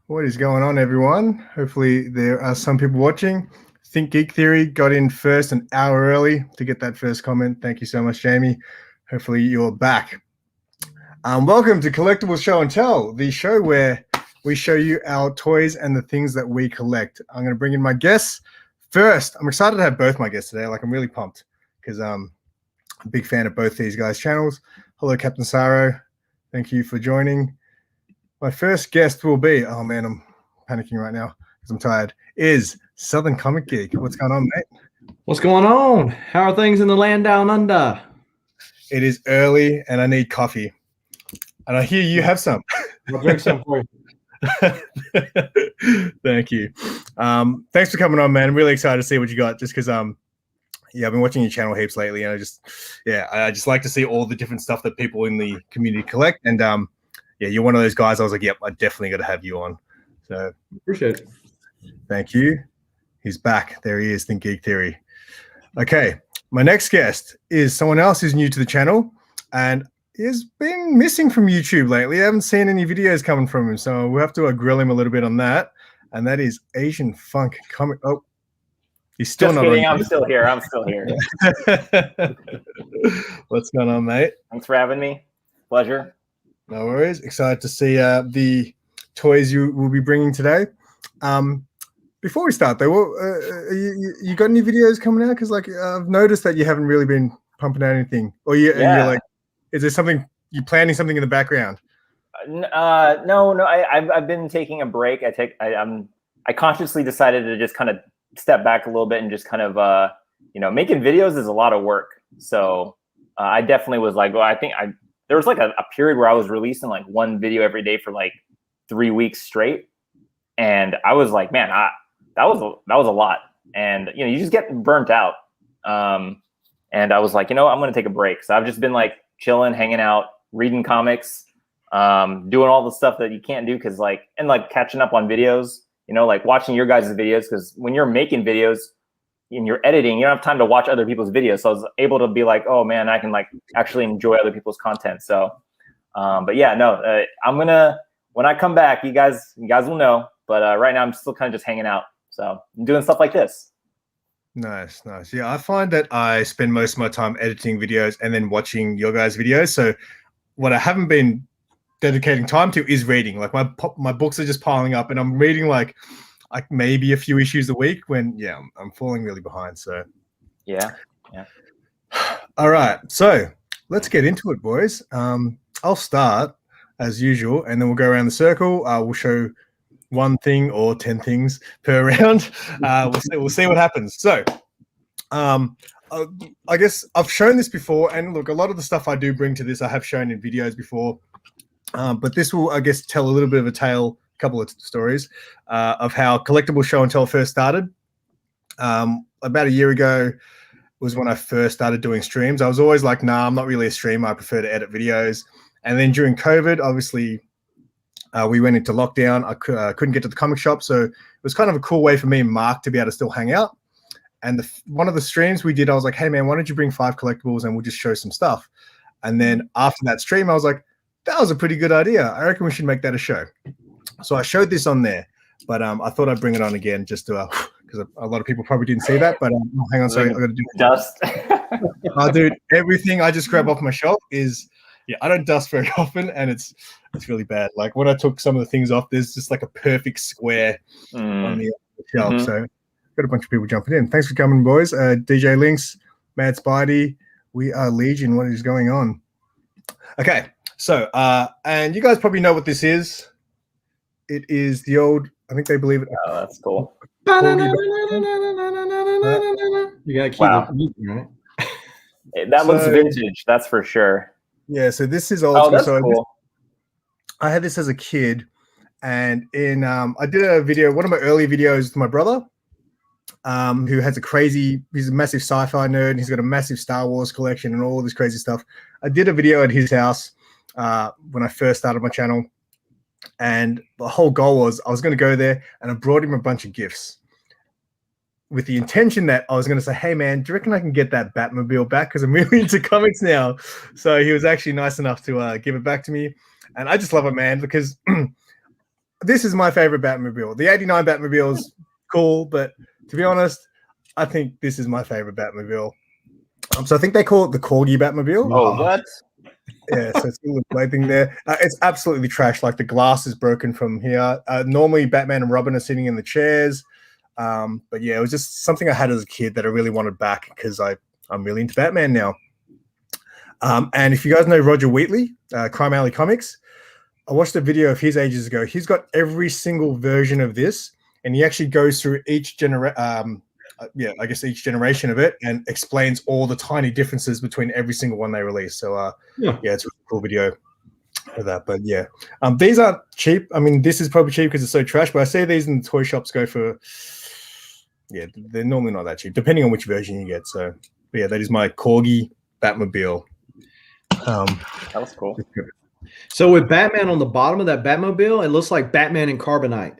What is going on, everyone? Hopefully there are some people watching. Think Geek Theory got in first an hour early to get that first comment. Thank you so much, Jamie. Hopefully you're back. Welcome to Collectibles Show and Tell, the show where we show you our toys and the things that we collect. I'm going to bring in my guests. First, I'm excited to have both my guests today. I'm really pumped because I'm a big fan of both these guys' channels. Hello, Captain Saro. Thank you for joining. My first guest will be, oh man, I'm panicking right now because I'm tired, is Southern Comic Geek. What's going on, mate? What's going on? How are things in the land down under? It is early and I need coffee. And I hear you have some. I'll drink some for you. Thank you. Thanks for coming on, man. I'm really excited to see what you got just because, I've been watching your channel heaps lately and I just like to see all the different stuff that people in the community collect. And, you're one of those guys. I was like, yep, I definitely got to have you on. So appreciate it. Thank you. He's back. There he is, Think Geek Theory. Okay, my next guest is someone else who's new to the channel and has been missing from YouTube lately. I haven't seen any videos coming from him, so we'll have to grill him a little bit on that. And that is Aznfunk Comics. Oh, he's still Just not kidding. on. I'm still here. I'm still here. What's going on, mate? Thanks for having me. Pleasure. No worries. Excited to see the toys you will be bringing today. Before we start, though, you got any videos coming out? Because I've noticed that you haven't really been pumping out anything. Or you're like, is there something you're planning something in the background? No. I've been taking a break. I consciously decided to just kind of step back a little bit and just kind of making videos is a lot of work. So I definitely was like, well, there was like a period where I was releasing like one video every day for like 3 weeks straight. And I was like, man, that was a lot. And, you just get burnt out. And I was like, I'm going to take a break. So I've just been like chilling, hanging out, reading comics, doing all the stuff that you can't do. And catching up on videos, like watching your guys' videos. Cause when you're making videos, and you're editing, you don't have time to watch other people's videos. So I was able to be like, oh man, I can actually enjoy other people's content. So, I'm when I come back, you guys will know. But right now I'm still kind of just hanging out. So I'm doing stuff like this. Nice. Yeah, I find that I spend most of my time editing videos and then watching your guys' videos. So what I haven't been dedicating time to is reading. Like my books are just piling up and I'm reading like maybe a few issues a week when I'm falling really behind. So yeah. All right, so let's get into it, boys. I'll start as usual and then we'll go around the circle. We'll show one thing or 10 things per round. We'll see what happens. So I guess I've shown this before, and look, a lot of the stuff I do bring to this I have shown in videos before, but this will, I guess, tell a little bit of a tale, couple of stories of how Collectibles Show and Tell first started. About a year ago was when I first started doing streams. I was always like, nah, I'm not really a streamer. I prefer to edit videos. And then during COVID, obviously, we went into lockdown. I couldn't get to the comic shop. So it was kind of a cool way for me and Mark to be able to still hang out. And one of the streams we did, I was like, hey, man, why don't you bring 5 collectibles and we'll just show some stuff. And then after that stream, I was like, that was a pretty good idea. I reckon we should make that a show. So I showed this on there, but I thought I'd bring it on again just to, because a lot of people probably didn't see that, but hang on, sorry, I got to do it. Dust. Dude, everything I just grab off my shelf is, I don't dust very often, and it's really bad. Like when I took some of the things off, there's just like a perfect square on the shelf. So got a bunch of people jumping in. Thanks for coming, boys. DJ Lynx, Mad Spidey, we are Legion. What is going on? Okay, so and you guys probably know what this is. It is the old, I think they believe it. Oh, that's cool. You gotta keep it music, right? That looks vintage, that's for sure. Yeah, so this is old. Oh, that's cool. I had this as a kid, and I did a video, one of my early videos with my brother, who has he's a massive sci-fi nerd. He's got a massive Star Wars collection and all this crazy stuff. I did a video at his house when I first started my channel, and the whole goal was I was going to go there and I brought him a bunch of gifts with the intention that I was going to say, hey, man, do you reckon I can get that Batmobile back? Because I'm really into comics now. So he was actually nice enough to give it back to me. And I just love it, man, because this is my favorite Batmobile. The '89 Batmobile is cool, but to be honest, I think this is my favorite Batmobile. So I think they call it the Corgi Batmobile. Oh, what? Yeah, so it's a little blade thing there. It's absolutely trash. Like the glass is broken from here. Normally, Batman and Robin are sitting in the chairs. But yeah, it was just something I had as a kid that I really wanted back because I'm really into Batman now. And if you guys know Roger Wheatley, Crime Alley Comics, I watched a video of his ages ago. He's got every single version of this, and he actually goes through each generation of it and explains all the tiny differences between every single one they release. So yeah, it's a really cool video for that. But yeah, these aren't cheap. I mean, this is probably cheap because it's so trash, but I see these in the toy shops go for, yeah, they're normally not that cheap, depending on which version you get. So but yeah, that is my Corgi Batmobile. That was cool. So with Batman on the bottom of that Batmobile, it looks like Batman in carbonite.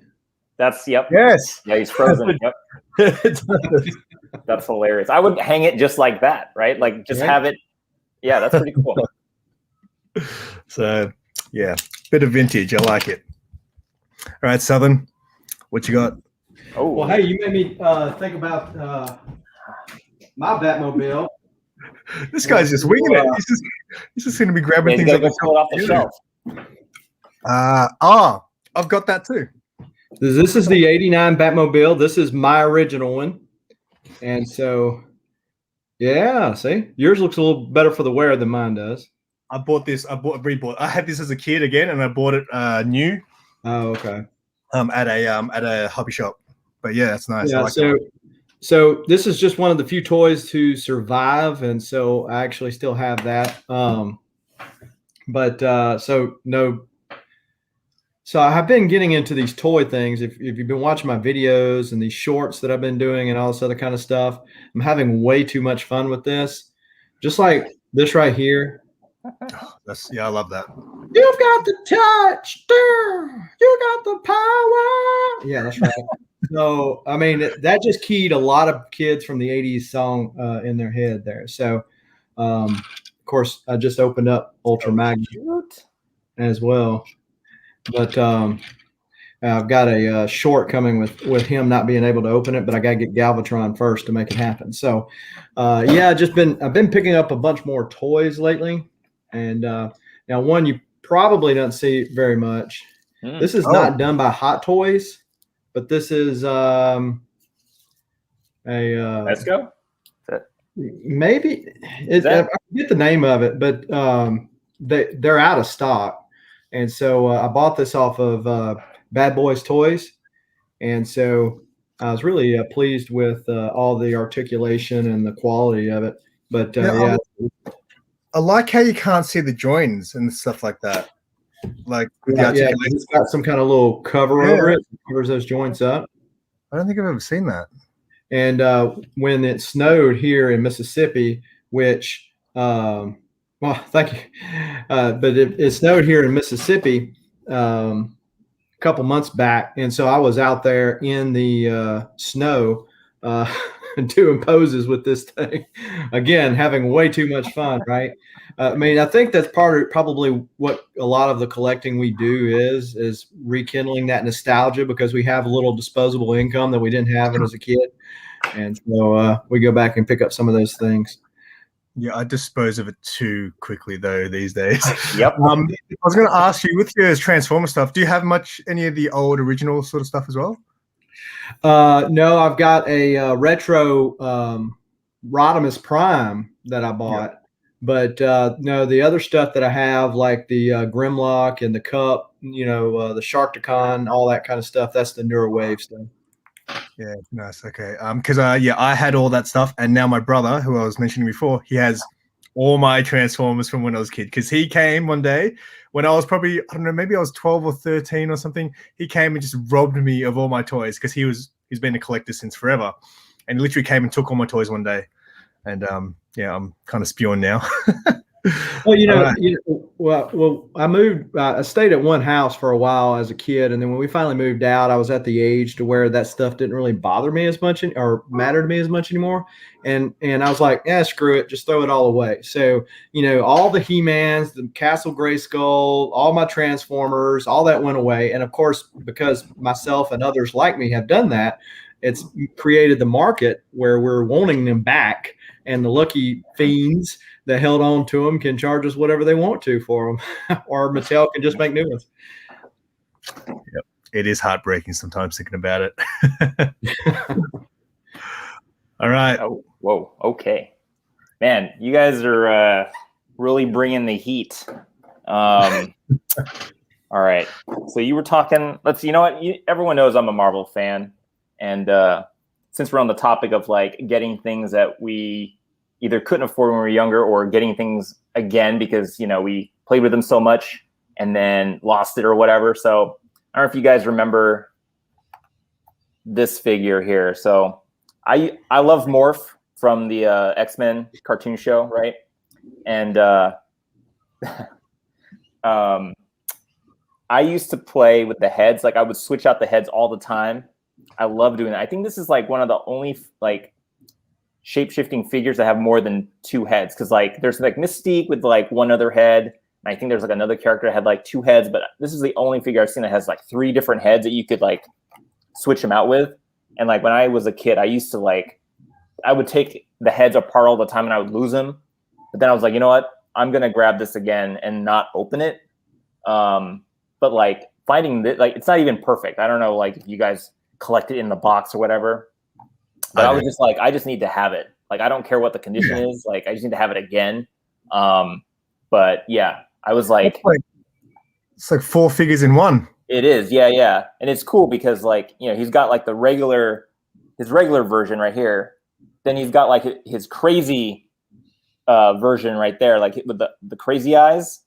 That's Yes. Yeah, he's frozen. Yep. That's hilarious. I would hang it just like that, right? Like just have it. Yeah, that's pretty cool. So yeah, bit of vintage. I like it. All right, Southern, what you got? Oh, well, hey, you made me think about my Batmobile. This guy's just winging it. He's just going to be grabbing things off the shelf. I've got that too. This is the '89 Batmobile. This is my original one. And so, yeah, see, yours looks a little better for the wear than mine does. I bought this. Rebought. I had this as a kid again, and I bought it new. Oh, okay. At a hobby shop. But yeah, that's nice. Yeah, I like so this is just one of the few toys to survive, and so I actually still have that. So I have been getting into these toy things. If you've been watching my videos and these shorts that I've been doing and all this other kind of stuff, I'm having way too much fun with this. Just like this right here. I love that. You've got the touch, you got the power. Yeah, that's right. So, I mean, that just keyed a lot of kids from the 80s song in their head there. So, of course, I just opened up Ultra Magnet as well. But I've got a short coming with him not being able to open it, but I got to get Galvatron first to make it happen. So, yeah, I've been picking up a bunch more toys lately. And now one you probably don't see very much. This is not done by Hot Toys. But this is Let's go. Maybe I forget the name of it, but they're out of stock, and so I bought this off of Bad Boys Toys, and so I was really pleased with all the articulation and the quality of it. But yeah, I like how you can't see the joins and stuff like that. Like it's got some kind of little cover over it, covers those joints up. I don't think I've ever seen that. And when it snowed here in Mississippi, which well, thank you, but it snowed here in Mississippi a couple months back, and so I was out there in the snow doing poses with this thing again, having way too much fun, right? I mean, I think that's probably what a lot of the collecting we do is rekindling that nostalgia, because we have a little disposable income that we didn't have when as a kid, and so we go back and pick up some of those things. Yeah, I dispose of it too quickly though these days. Yep. I was going to ask you, with your Transformer stuff, do you have any of the old original sort of stuff as well? No, I've got a retro Rodimus Prime that I bought, but no, the other stuff that I have, like the Grimlock and the Cup, the Sharkticon, all that kind of stuff, that's the newer wave stuff. Yeah, nice. Okay. Because I had all that stuff, and now my brother, who I was mentioning before, he has all my Transformers from when I was a kid. Because he came one day when I was probably, I don't know, maybe I was 12 or 13 or something. He came and just robbed me of all my toys, because he's been a collector since forever, and he literally came and took all my toys one day. And I'm kind of spewing now. Well, All right. I moved. I stayed at one house for a while as a kid, and then when we finally moved out, I was at the age to where that stuff didn't really bother me as much or matter to me as much anymore. And I was like, yeah, screw it, just throw it all away. So all the He-Mans, the Castle Grayskull, all my Transformers, all that went away. And of course, because myself and others like me have done that, it's created the market where we're wanting them back, and the lucky fiends that held on to them can charge us whatever they want to for them, or Mattel can just make new ones. Yep. It is heartbreaking sometimes thinking about it. All right. Oh, whoa. Okay, man, you guys are really bringing the heat. All right. So you were talking. You know what? Everyone knows I'm a Marvel fan, and since we're on the topic of like getting things that we either couldn't afford when we were younger, or getting things again because we played with them so much and then lost it or whatever. So I don't know if you guys remember this figure here. So I love Morph from the X-Men cartoon show, right? And I used to play with the heads. Like I would switch out the heads all the time. I love doing that. I think this is like one of the only like shape-shifting figures that have more than two heads, because like there's like Mystique with like one other head, and I think there's like another character that had like two heads, but this is the only figure I've seen that has like three different heads that you could like switch them out with. And like when I was a kid, I used to I would take the heads apart all the time and I would lose them, but then I was like, you know what, I'm gonna grab this again and not open it. But like finding that, like, it's not even perfect. I don't know like if you guys collect it in the box or whatever. But I was just like, I just need to have it. Like, I don't care what the condition is. Like, I just need to have it again. But yeah, I was like, it's like 4 figures in one. It is, yeah. And it's cool because like, he's got like his regular version right here. Then he's got like his crazy version right there, like with the crazy eyes.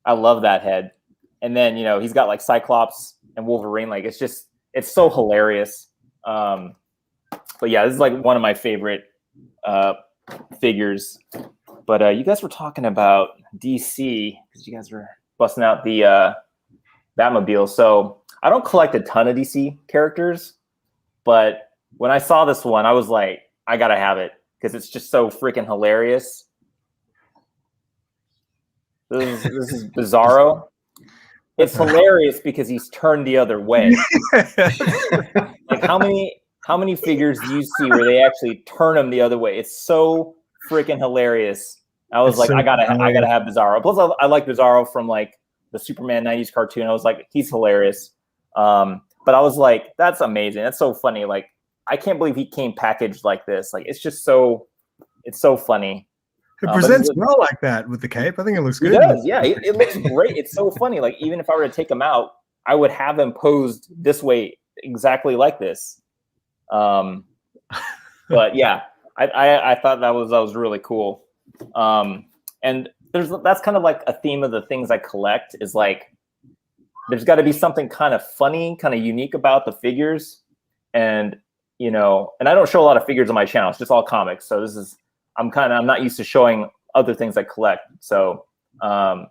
I love that head. And then, he's got like Cyclops and Wolverine. Like, it's so hilarious. But yeah, this is like one of my favorite figures. But you guys were talking about DC because you guys were busting out the Batmobile. So I don't collect a ton of DC characters, but when I saw this one, I was like, I gotta have it because it's just so freaking hilarious. This is Bizarro. It's hilarious because he's turned the other way. Like how many figures do you see where they actually turn him the other way? It's so freaking hilarious. I was I gotta have Bizarro. Plus, I like Bizarro from like the Superman '90s cartoon. I was like, he's hilarious. But I was like, that's amazing. That's so funny. Like, I can't believe he came packaged like this. Like, it's so funny. It presents well like that with the cape. I think it looks good. It does, yeah. It looks great. It's so funny. Like, even if I were to take him out, I would have him posed this way, exactly like this. But yeah, I thought that was really cool. And that's kind of like a theme of the things I collect is like, there's got to be something kind of funny, kind of unique about the figures. And, and I don't show a lot of figures on my channel. It's just all comics. So I'm not used to showing other things I collect. So, and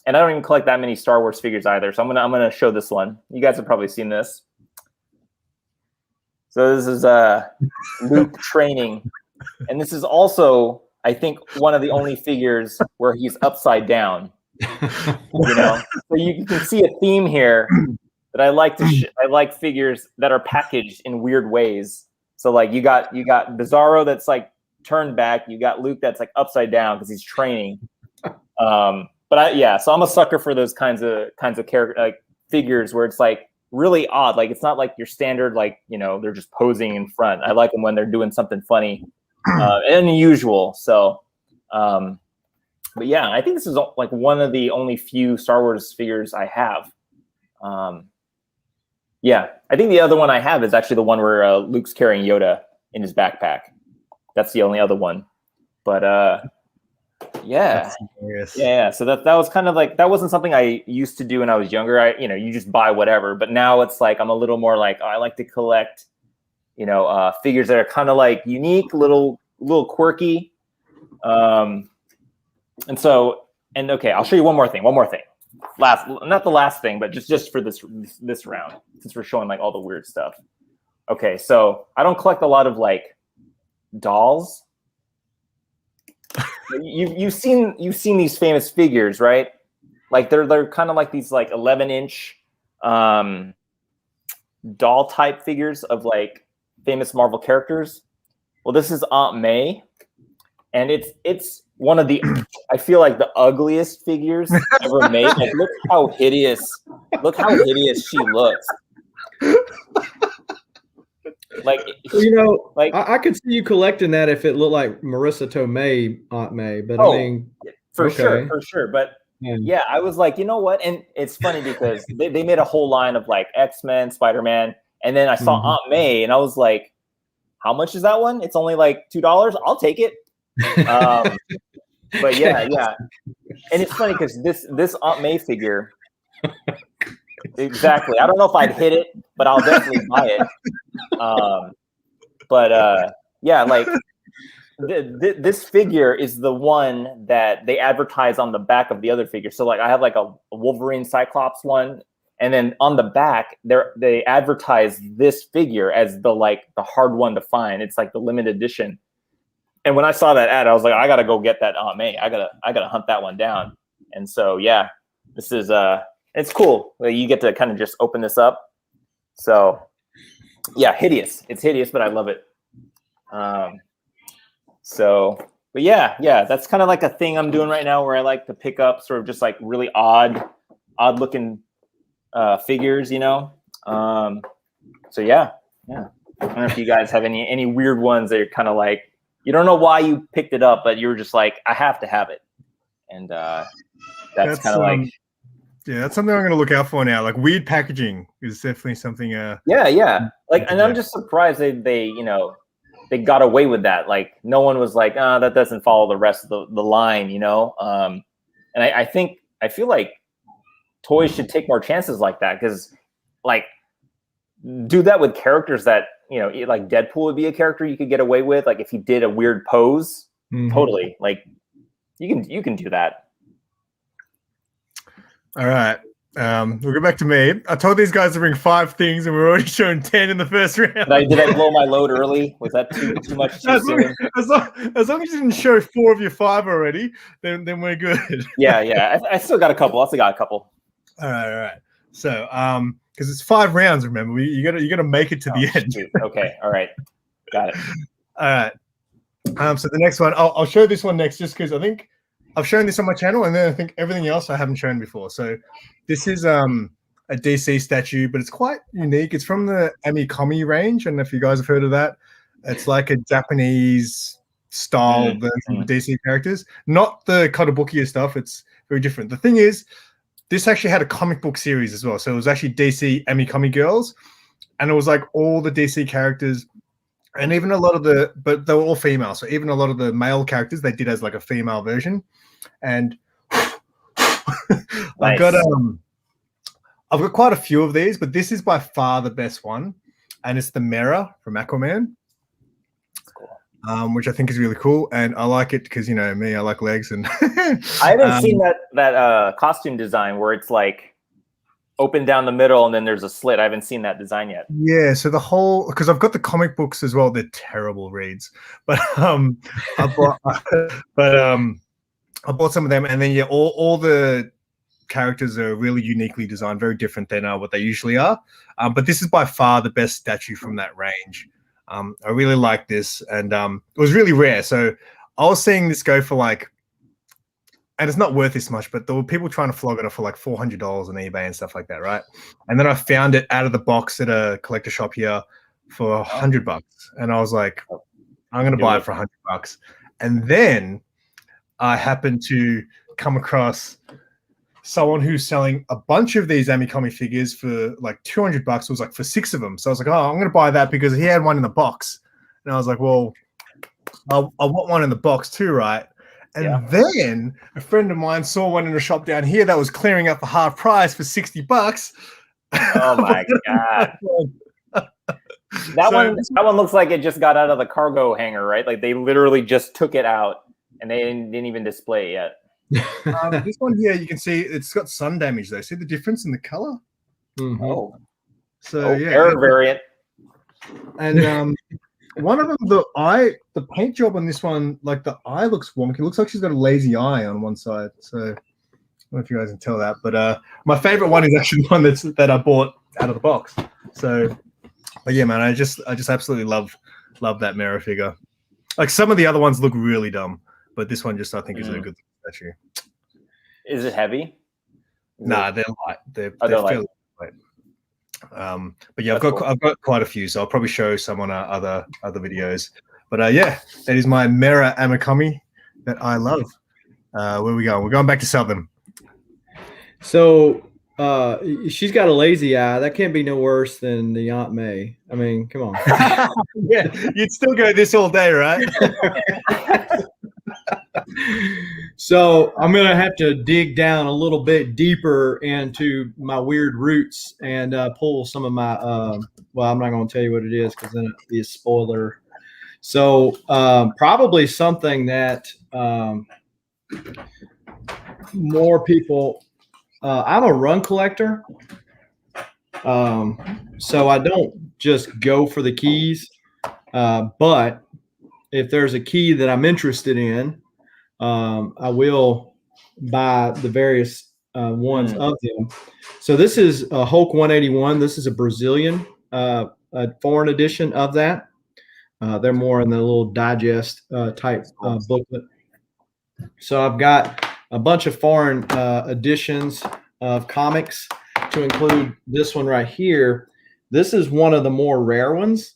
I don't even collect that many Star Wars figures either. So I'm gonna show this one. You guys have probably seen this. So this is Luke training, and this is also, I think, one of the only figures where he's upside down. So you can see a theme here that I like I like figures that are packaged in weird ways. So like you got Bizarro that's like turned back. You got Luke that's like upside down because he's training. So I'm a sucker for those kinds of character like figures where it's like really odd. Like it's not like your standard like they're just posing in front. I like them when they're doing something funny and unusual. So, but yeah, I think this is like one of the only few Star Wars figures I have. Yeah, I think the other one I have is actually the one where Luke's carrying Yoda in his backpack. That's the only other one. But yeah. So that was kind of like, that wasn't something I used to do when I was younger. You just buy whatever. But now it's like I'm a little more like, I like to collect, figures that are kind of like unique, little quirky. and okay, I'll show you one more thing. Not the last thing, but just for this round, since we're showing like all the weird stuff. Okay, so I don't collect a lot of like dolls. You've seen these famous figures, right? Like they're kind of like these like 11-inch doll type figures of like famous Marvel characters. Well, this is Aunt May, and it's one of the, I feel like, the ugliest figures ever made. Like, look how hideous she looks. Like, you know, like I could see you collecting that if it looked like Marissa Tomei, Aunt May. But I mean, for sure. But yeah, I was like, you know what? And it's funny because they made a whole line of like X-Men, Spider-Man, and then I saw Aunt May, and I was like, how much is that one? It's only like $2. I'll take it. But yeah, and it's funny because this Aunt May figure, exactly. I don't know if I'd hit it, but I'll definitely buy it. Yeah, like this figure is the one that they advertise on the back of the other figure. So like I have like a Wolverine Cyclops one, and then on the back they advertise this figure as the hard one to find. It's like the limited edition. And when I saw that ad, I was like, I gotta go get that Aunt May. I gotta hunt that one down. And so yeah, this is it's cool. You get to kind of just open this up. So yeah, hideous. It's hideous, but I love it. But yeah, that's kind of like a thing I'm doing right now where I like to pick up sort of just like really odd looking figures, you know? So yeah. I don't know if you guys have any weird ones that you're kind of like, you don't know why you picked it up, but you were just like, I have to have it. And that's kind of like, yeah, that's something I'm going to look out for now. Like weird packaging is definitely something. Yeah. Like, and I'm just surprised they got away with that. Like no one was like, that doesn't follow the rest of the line, you know? And I feel like toys should take more chances like that. Cause like do that with characters that, you know, like Deadpool would be a character you could get away with. Like if he did a weird pose, totally. Like you can do that. All right. We'll go back to me. I told these guys to bring 5 things, and we're already showing 10 in the first round. Did I blow my load early? Was that too much? As long as you didn't show 4 of your 5 already, then we're good. Yeah. I still got a couple. All right. So, because it's 5 rounds, remember, you gotta make it to the end. Okay. All right. Got it. All right. So the next one, I'll show this one next, just because I think I've shown this on my channel, and then I think everything else I haven't shown before. So this is a DC statue, but it's quite unique. It's from the Amikomi range. I don't know if you guys have heard of that. It's like a Japanese style version of the DC characters, not the Kotobukiya stuff. It's very different. The thing is, this actually had a comic book series as well. So it was actually DC Amikomi Girls, and it was like all the DC characters. And even a lot of but they were all female. So even a lot of the male characters they did as like a female version. And I've got quite a few of these, but this is by far the best one. And it's the Mera from Aquaman. Cool. Which I think is really cool. And I like it because, you know, me, I like legs. And I haven't seen that costume design where it's like open down the middle and then there's a slit. I haven't seen that design yet. Yeah, so the whole, because I've got the comic books as well. They're terrible reads, but I bought some of them, and then yeah, all the characters are really uniquely designed, very different than what they usually are. But this is by far the best statue from that range. I really like this, and it was really rare. So I was seeing this go for like, and it's not worth this much, but there were people trying to flog it up for like $400 on eBay and stuff like that, right? And then I found it out of the box at a collector shop here for $100, and I was like, I'm going to buy it for $100. And then I happened to come across someone who's selling a bunch of these Amikomi figures for like $200. It was like for 6 of them. So I was like, oh, I'm going to buy that because he had one in the box. And I was like, well, I want one in the box too, right? And then a friend of mine saw one in a shop down here that was clearing up for half price for $60. Oh my God. That one looks like it just got out of the cargo hanger, right? Like they literally just took it out and they didn't even display it yet. This one here, you can see it's got sun damage though. See the difference in the color? Mhm. Oh, So yeah, error variant. and one of them, the paint job on this one, like the eye looks wonky. It looks like she's got a lazy eye on one side. So I don't know if you guys can tell that, but my favorite one is actually the one that I bought out of the box. So, but yeah, man, I just absolutely love that mirror figure. Like some of the other ones look really dumb, but this one just I think is a good statue. Is it heavy? Nah, they're light. They're light. fairly light. But yeah, I've got quite a few, so I'll probably show some on other videos. But yeah, that is my Mera Amakami that I love. Where are we going? We're going back to Southern. So she's got a lazy eye. That can't be no worse than the Aunt May. I mean, come on. Yeah, you'd still go this all day, right? So I'm gonna have to dig down a little bit deeper into my weird roots and pull some of my. Well, I'm not gonna tell you what it is because then it'd be a spoiler. So probably something that more people. I'm a run collector, so I don't just go for the keys. But if there's a key that I'm interested in, I will buy the various ones of them. So this is a Hulk 181. This is a Brazilian, a foreign edition of that. They're more in the little digest type booklet. So I've got a bunch of foreign editions of comics to include this one right here. This is one of the more rare ones.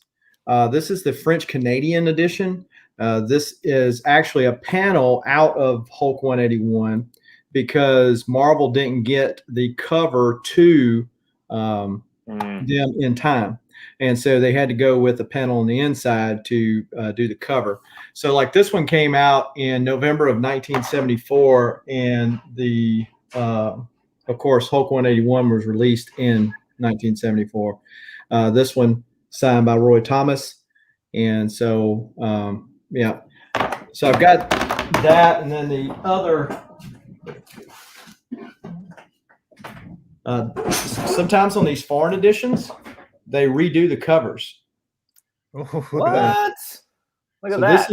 This is the French Canadian edition. This is actually a panel out of Hulk 181 because Marvel didn't get the cover to them in time. And so they had to go with a panel on the inside to do the cover. So like this one came out in November of 1974, and the of course Hulk 181 was released in 1974. This one signed by Roy Thomas, and so yeah. So I've got that, and then the other. Sometimes on these foreign editions, they redo the covers. Oh, What? Look at that.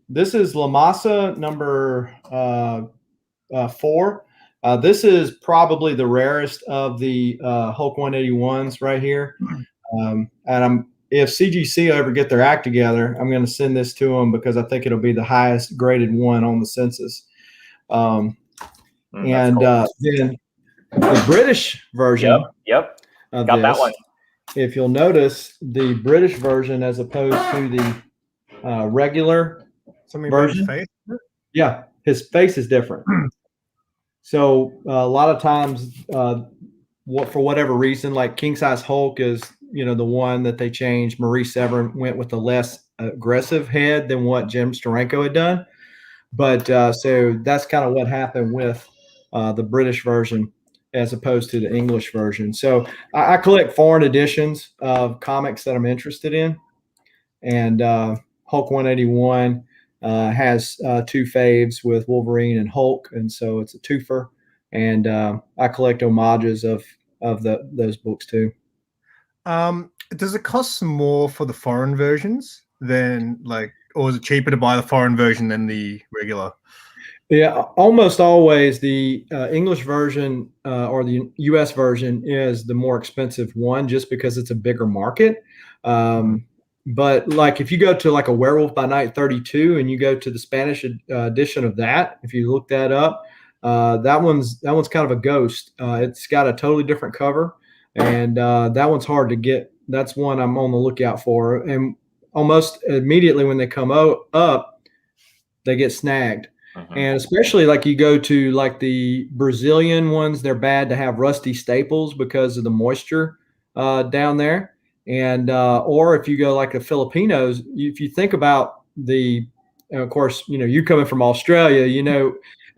This is La Masa number 4. This is probably the rarest of the Hulk 181s right here. And if CGC ever get their act together, I'm going to send this to them because I think it'll be the highest graded one on the census. And cool. Then the British version. Yep. Got that one. If you'll notice, the British version as opposed to the regular version. Face? Yeah, his face is different. So a lot of times, for whatever reason, like King Size Hulk is, the one that they changed. Maurice Severin went with a less aggressive head than what Jim Steranko had done. But so that's kind of what happened with the British version as opposed to the English version. So I collect foreign editions of comics that I'm interested in. And Hulk 181 has 2 faves with Wolverine and Hulk. And so it's a twofer. And I collect homages of those books too. Does it cost more for the foreign versions than or is it cheaper to buy the foreign version than the regular? Yeah, almost always the English version or the US version is the more expensive one just because it's a bigger market. But like if you go to like a Werewolf by Night 32 and you go to the Spanish edition of that, if you look that up, that one's kind of a ghost. It's got a totally different cover, and that one's hard to get. That's one I'm on the lookout for. And almost immediately when they come up, they get snagged. And especially like you go to like the Brazilian ones, they're bad to have rusty staples because of the moisture down there. And or if you go like the Filipinos, if you think about of course, you coming from Australia,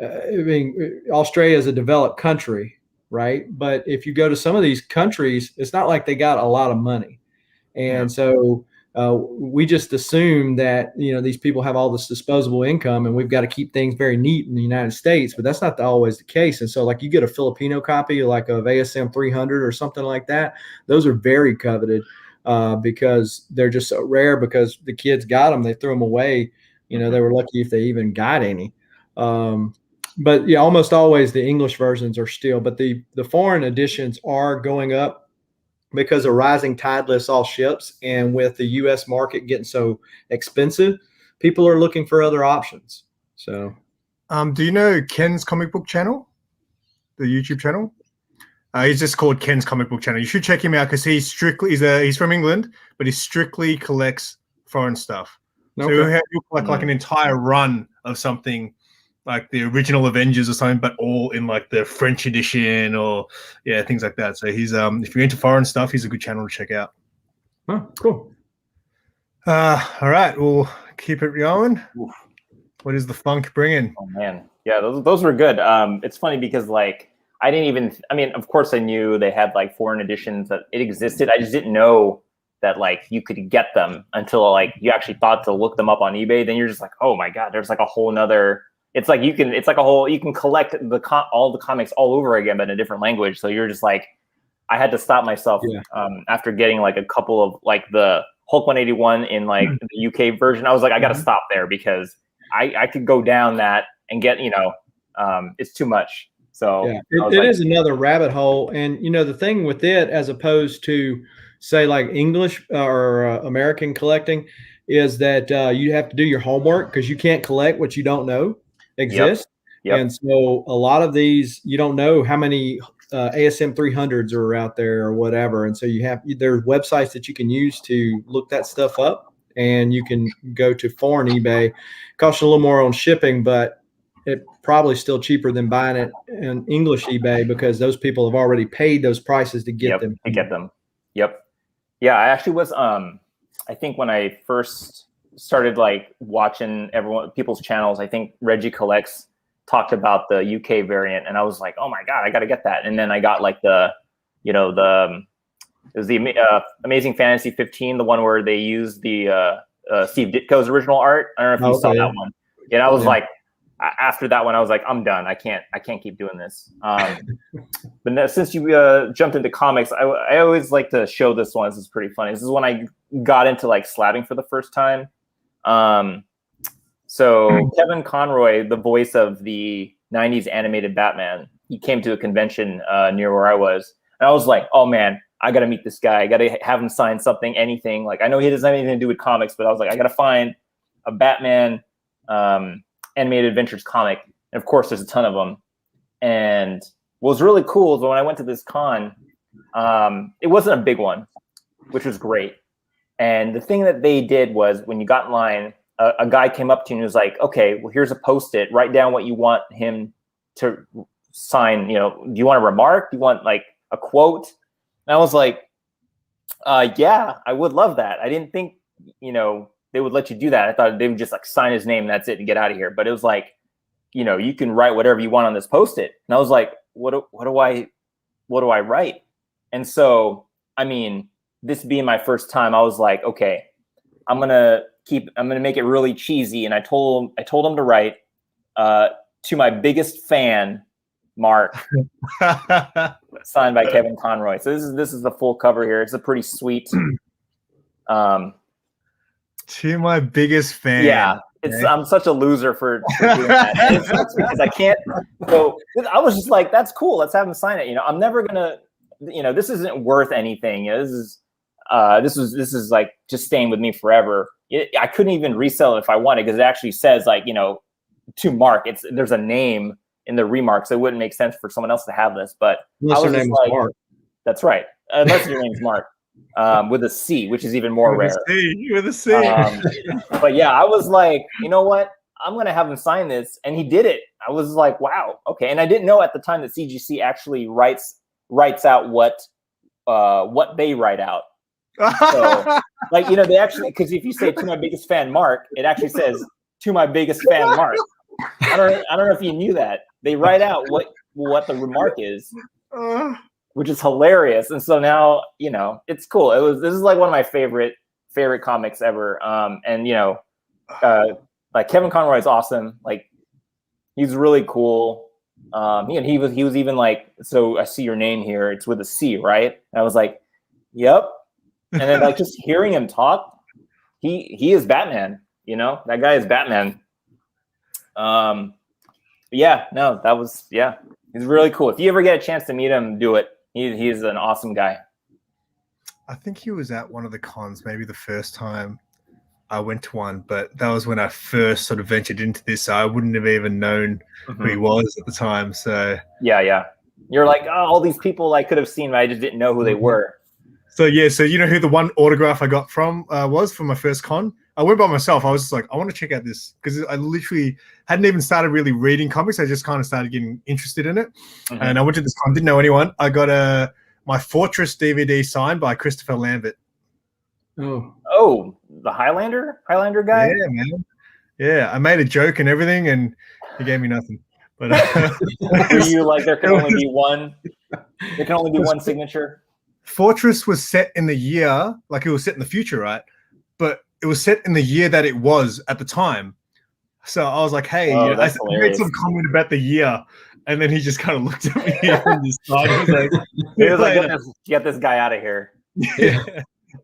I mean, Australia is a developed country, right? But if you go to some of these countries, it's not like they got a lot of money. And so We just assume that, you know, these people have all this disposable income and we've got to keep things very neat in the United States, but that's not always the case. And so like you get a Filipino copy like of ASM 300 or something like that. Those are very coveted because they're just so rare because the kids got them, they threw them away. You know, they were lucky if they even got any. But yeah, almost always the English versions are still, but the foreign editions are going up because a rising tide lifts all ships. And with the U.S. market getting so expensive, people are looking for other options. So, do you know Ken's comic book channel, the YouTube channel? He's just called Ken's comic book channel. You should check him out because he's from England, but he strictly collects foreign stuff. Okay. So he'll collect like an entire run of something like the original Avengers or something, but all in like the French edition or things like that. So he's if you're into foreign stuff, he's a good channel to check out. Oh, cool. All right, we'll keep it going. Oof. What is the funk bringing? Oh man, yeah, those were good. It's funny because like I mean, of course I knew they had like foreign editions, that it existed. I just didn't know that like you could get them until like you actually thought to look them up on eBay. Then you're just like, oh my god, there's like a whole nother. It's like you can collect all the comics all over again, but in a different language. So you're just like, I had to stop myself after getting like a couple of like the Hulk 181 in like the UK version. I was like, I got to stop there because I could go down that and get, you know, it's too much. So it is another rabbit hole. And, you know, the thing with it, as opposed to say like English or American collecting, is that you have to do your homework because you can't collect what you don't know exist. Yep. And so a lot of these, you don't know how many ASM 300s are out there or whatever. And so there's websites that you can use to look that stuff up, and you can go to foreign eBay. Costs you a little more on shipping, but it probably still cheaper than buying it in English eBay because those people have already paid those prices to get them. Yep. Yeah, I actually was I think when I first started like watching people's channels, I think Reggie Collects talked about the UK variant, and I was like, oh my god, I got to get that. And then I got like it was the Amazing Fantasy 15, the one where they used the Steve Ditko's original art. I don't know if you saw that one. And I was like, after that one, I was like, I'm done. I can't keep doing this. But since you jumped into comics, I always like to show this one. This is pretty funny. This is when I got into like slabbing for the first time. So Kevin Conroy, the voice of the 90s animated Batman, he came to a convention near where I was. And I was like, oh man, I got to meet this guy. I got to have him sign something, anything. Like, I know he doesn't have anything to do with comics, but I was like, I got to find a Batman animated adventures comic. And of course, there's a ton of them. And what was really cool is when I went to this con, it wasn't a big one, which was great. And the thing that they did was when you got in line, a guy came up to you and was like, okay, well, here's a Post-it. Write down what you want him to sign. You know, do you want a remark? Do you want like a quote? And I was like, yeah, I would love that. I didn't think, you know, they would let you do that. I thought they would just like sign his name and that's it and get out of here. But it was like, you know, you can write whatever you want on this Post-it. And I was like, what do I write? And so, I mean, this being my first time, I was like, okay, I'm gonna make it really cheesy. And I told him to write to my biggest fan, Mark, signed by Kevin Conroy. So this is the full cover here. It's a pretty sweet. To my biggest fan. Yeah, I'm such a loser for doing that. It's because I can't. So I was just like, that's cool. Let's have him sign it. You know, I'm never gonna. You know, this isn't worth anything. You know, this is like just staying with me forever. I couldn't even resell it if I wanted because it actually says like, you know, to Mark. There's a name in the remarks. It wouldn't make sense for someone else to have this, but unless your name is Mark. That's right. Unless your name's Mark. With a C, which is even more rare. With a C. But yeah, I was like, you know what? I'm gonna have him sign this, and he did it. I was like, wow, okay. And I didn't know at the time that CGC actually writes out what they write out. So, like, you know, they actually, because if you say to my biggest fan, Mark, it actually says to my biggest fan, Mark. I don't know if you knew that. They write out what the remark is. Which is hilarious. And so now, you know, it's cool. This is like one of my favorite favorite comics ever. And you know, like Kevin Conroy is awesome. Like he's really cool. He was even like, so I see your name here. It's with a C, right? And I was like, yep. And then like just hearing him talk, he is Batman. You know, that guy is Batman. Yeah, no, that was he's really cool. If you ever get a chance to meet him, do it. He's an awesome guy. I think he was at one of the cons, maybe the first time I went to one, but that was when I first sort of ventured into this. So I wouldn't have even known who he was at the time. So yeah. You're like, oh, all these people I could have seen, but I just didn't know who they were. So yeah, so you know who the one autograph I got from was for my first con? I went by myself. I was just like, I want to check out this because I literally hadn't even started really reading comics. I just kind of started getting interested in it. And I went to this con, didn't know anyone. I got my Fortress DVD signed by Christopher Lambert. Oh, the Highlander guy? Yeah, man. Yeah, I made a joke and everything, and he gave me nothing. But were you like, there can only be one? There can only be one signature. Fortress was set in the year, like it was set in the future, right? But it was set in the year that it was at the time. So I was like, hey, I made some comment about the year. And then he just kind of looked at me and just he was like, get this guy out of here. Yeah.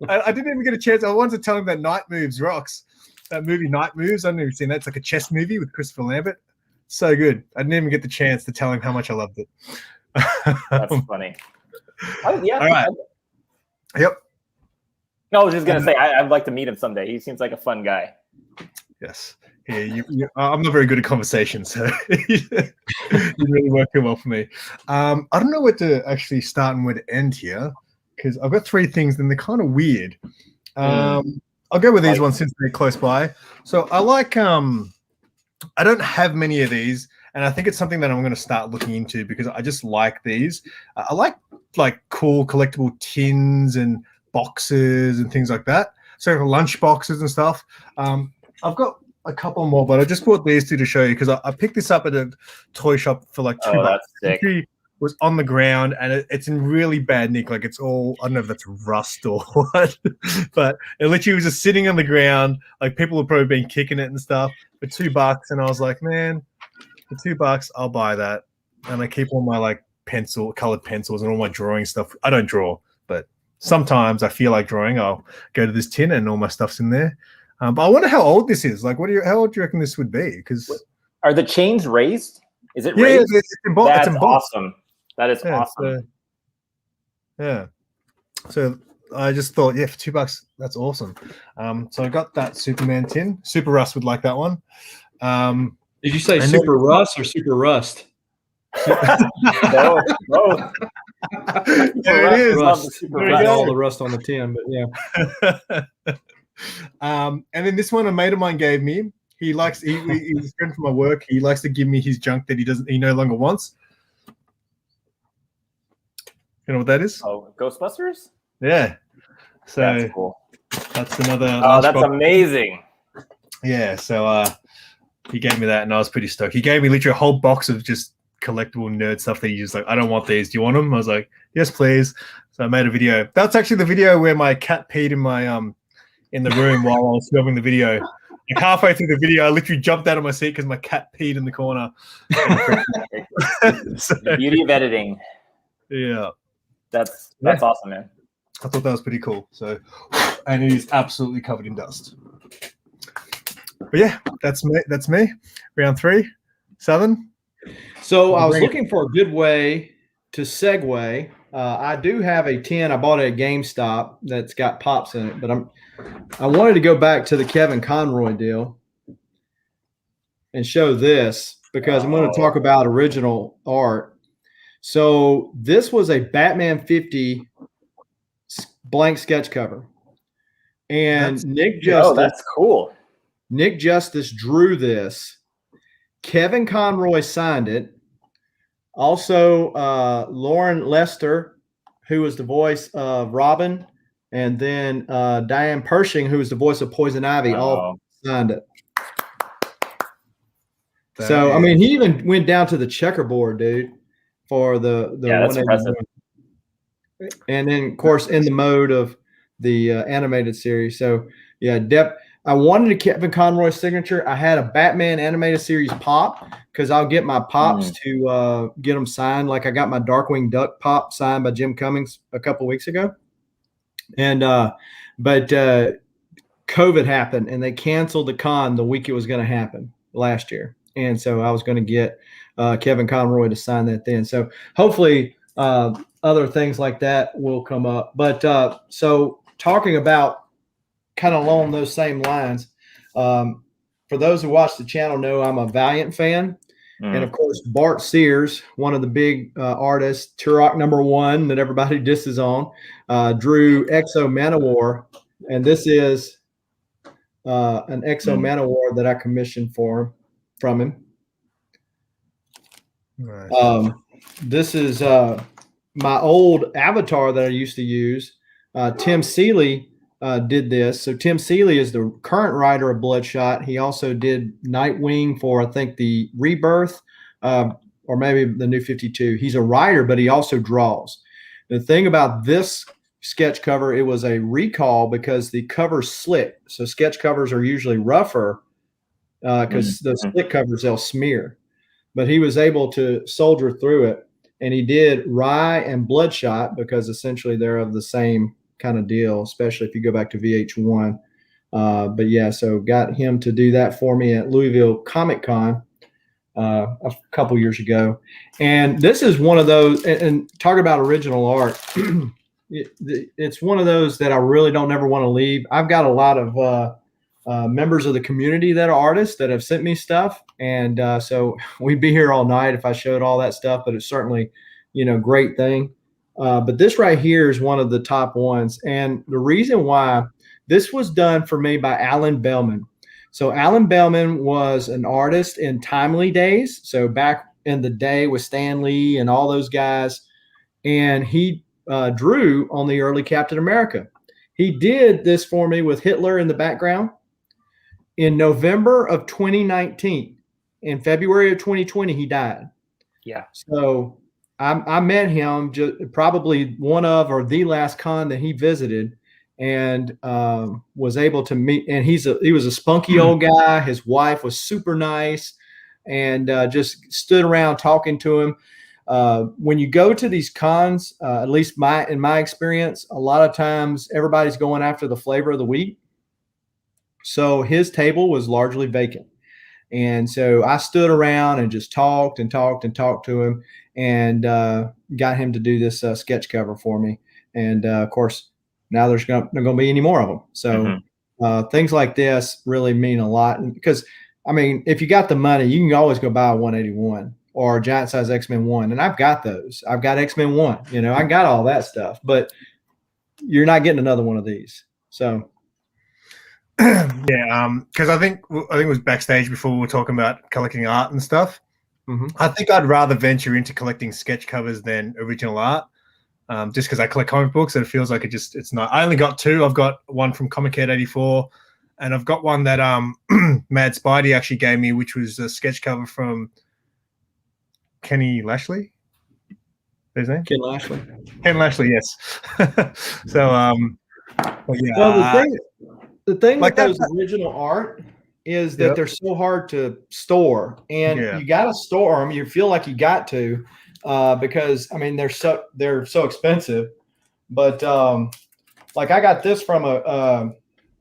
I didn't even get a chance. I wanted to tell him that Night Moves rocks. That movie Night Moves. I haven't even seen that. It's like a chess movie with Christopher Lambert. So good. I didn't even get the chance to tell him how much I loved it. That's funny. All right. Yep. No, I was just gonna say I'd like to meet him someday. He seems like a fun guy. Yes. Yeah, I'm not very good at conversation, so you really working well for me. I don't know where to actually start and where to end here because I've got three things, and they're kind of weird. I'll go with these ones since they're close by. So I like I don't have many of these, and I think it's something that I'm going to start looking into because I just like these. I like cool collectible tins and boxes and things like that. So lunch boxes and stuff. I've got a couple more, but I just bought these two to show you because I picked this up at a toy shop for like $2. That's sick. It was on the ground and it's in really bad nick. Like it's all, I don't know if that's rust or what, but it literally was just sitting on the ground. Like people have probably been kicking it and stuff for $2. And I was like, man, for $2, I'll buy that. And I keep all my like colored pencils and all my drawing stuff. I don't draw, but sometimes I feel like drawing. I'll go to this tin and all my stuff's in there. But I wonder how old this is. Like, how old do you reckon this would be? Because are the chains raised? Is it raised? Yeah, it's embossed. That's awesome. That is awesome. Yeah. So I just thought, for $2, that's awesome. So I got that Superman tin. Super Rust would like that one. Did you say Super Rust or Super Rust? No. There it is. All the rust on the tin, but yeah. And then this one a mate of mine gave me. He's a friend from my work. He likes to give me his junk that he no longer wants. You know what that is? Oh, Ghostbusters? Yeah. So that's cool. That's another. Oh, that's amazing. Yeah. So he gave me that, and I was pretty stoked. He gave me literally a whole box of just collectible nerd stuff that he just like, I don't want these. Do you want them? I was like, yes, please. So I made a video. That's actually the video where my cat peed in my in the room while I was filming the video. Like halfway through the video, I literally jumped out of my seat because my cat peed in the corner. So, the beauty of editing. Yeah. That's awesome, man. I thought that was pretty cool. So, and it is absolutely covered in dust. But yeah, that's me. Round 3, 7. So I was looking for a good way to segue. I do have a tin. I bought it at GameStop that's got pops in it, but I wanted to go back to the Kevin Conroy deal and show this because I'm going to talk about original art. So this was a Batman 50 blank sketch cover, and Nick Justice. That's cool. Nick Justice drew this. Kevin Conroy signed it. Also, Lauren Lester, who was the voice of Robin, and then Diane Pershing, who was the voice of Poison Ivy, all signed it. So, I mean, he even went down to the checkerboard, dude, for the that's impressive. And then, of course, in the mode of the animated series. So yeah, I wanted a Kevin Conroy signature. I had a Batman animated series pop because I'll get my pops to get them signed. Like I got my Darkwing Duck pop signed by Jim Cummings a couple weeks ago, and but COVID happened and they canceled the con the week it was going to happen last year, and so I was going to get Kevin Conroy to sign that then. So hopefully other things like that will come up. But so talking about kind of along those same lines, for those who watch the channel know I'm a Valiant fan. And of course, Bart Sears, one of the big artists, Turok #1 that everybody disses on, drew Exo Manowar. And this is an Exo Manowar that I commissioned from him. Nice. This is my old avatar that I used to use. Tim Seeley did this. So Tim Seeley is the current writer of Bloodshot. He also did Nightwing for, I think, the Rebirth or maybe the New 52. He's a writer, but he also draws. The thing about this sketch cover, it was a recall because the cover's slick. So sketch covers are usually rougher because the slick covers, they'll smear. But he was able to soldier through it. And he did Rye and Bloodshot because essentially they're of the same kind of deal, especially if you go back to VH1. But yeah, so got him to do that for me at Louisville Comic Con a couple years ago. And this is one of those, and talk about original art. It's one of those that I really don't ever want to leave. I've got a lot of members of the community that are artists that have sent me stuff. And so we'd be here all night if I showed all that stuff, but it's certainly, great thing. But this right here is one of the top ones. And the reason why, this was done for me by Alan Bellman. So Alan Bellman was an artist in Timely days. So back in the day with Stan Lee and all those guys. And he drew on the early Captain America. He did this for me with Hitler in the background in November of 2019. In February of 2020, he died. Yeah. So I met him probably one of or the last con that he visited, and was able to meet. And he was a spunky old guy. His wife was super nice, and just stood around talking to him. When you go to these cons, at least in my experience, a lot of times everybody's going after the flavor of the week. So his table was largely vacant. And so I stood around and just talked to him, and got him to do this sketch cover for me. And of course, now there's not going to be any more of them. So things like this really mean a lot. Because, I mean, if you got the money, you can always go buy a 181 or a giant size X-Men 1. And I've got those. I've got X-Men 1. I got all that stuff. But you're not getting another one of these. So. Yeah, because I think it was backstage before we were talking about collecting art and stuff. I think I'd rather venture into collecting sketch covers than original art, just because I collect comic books and it feels like it's not. I only got two. I've got one from Comic Head 84, and I've got one that Mad Spidey actually gave me, which was a sketch cover from Kenny Lashley. His name? Ken Lashley, yes. So, but yeah. Well, the thing like with those original art is that they're so hard to store, and you got to store them. You feel like you got to, because I mean they're so expensive. But like I got this from a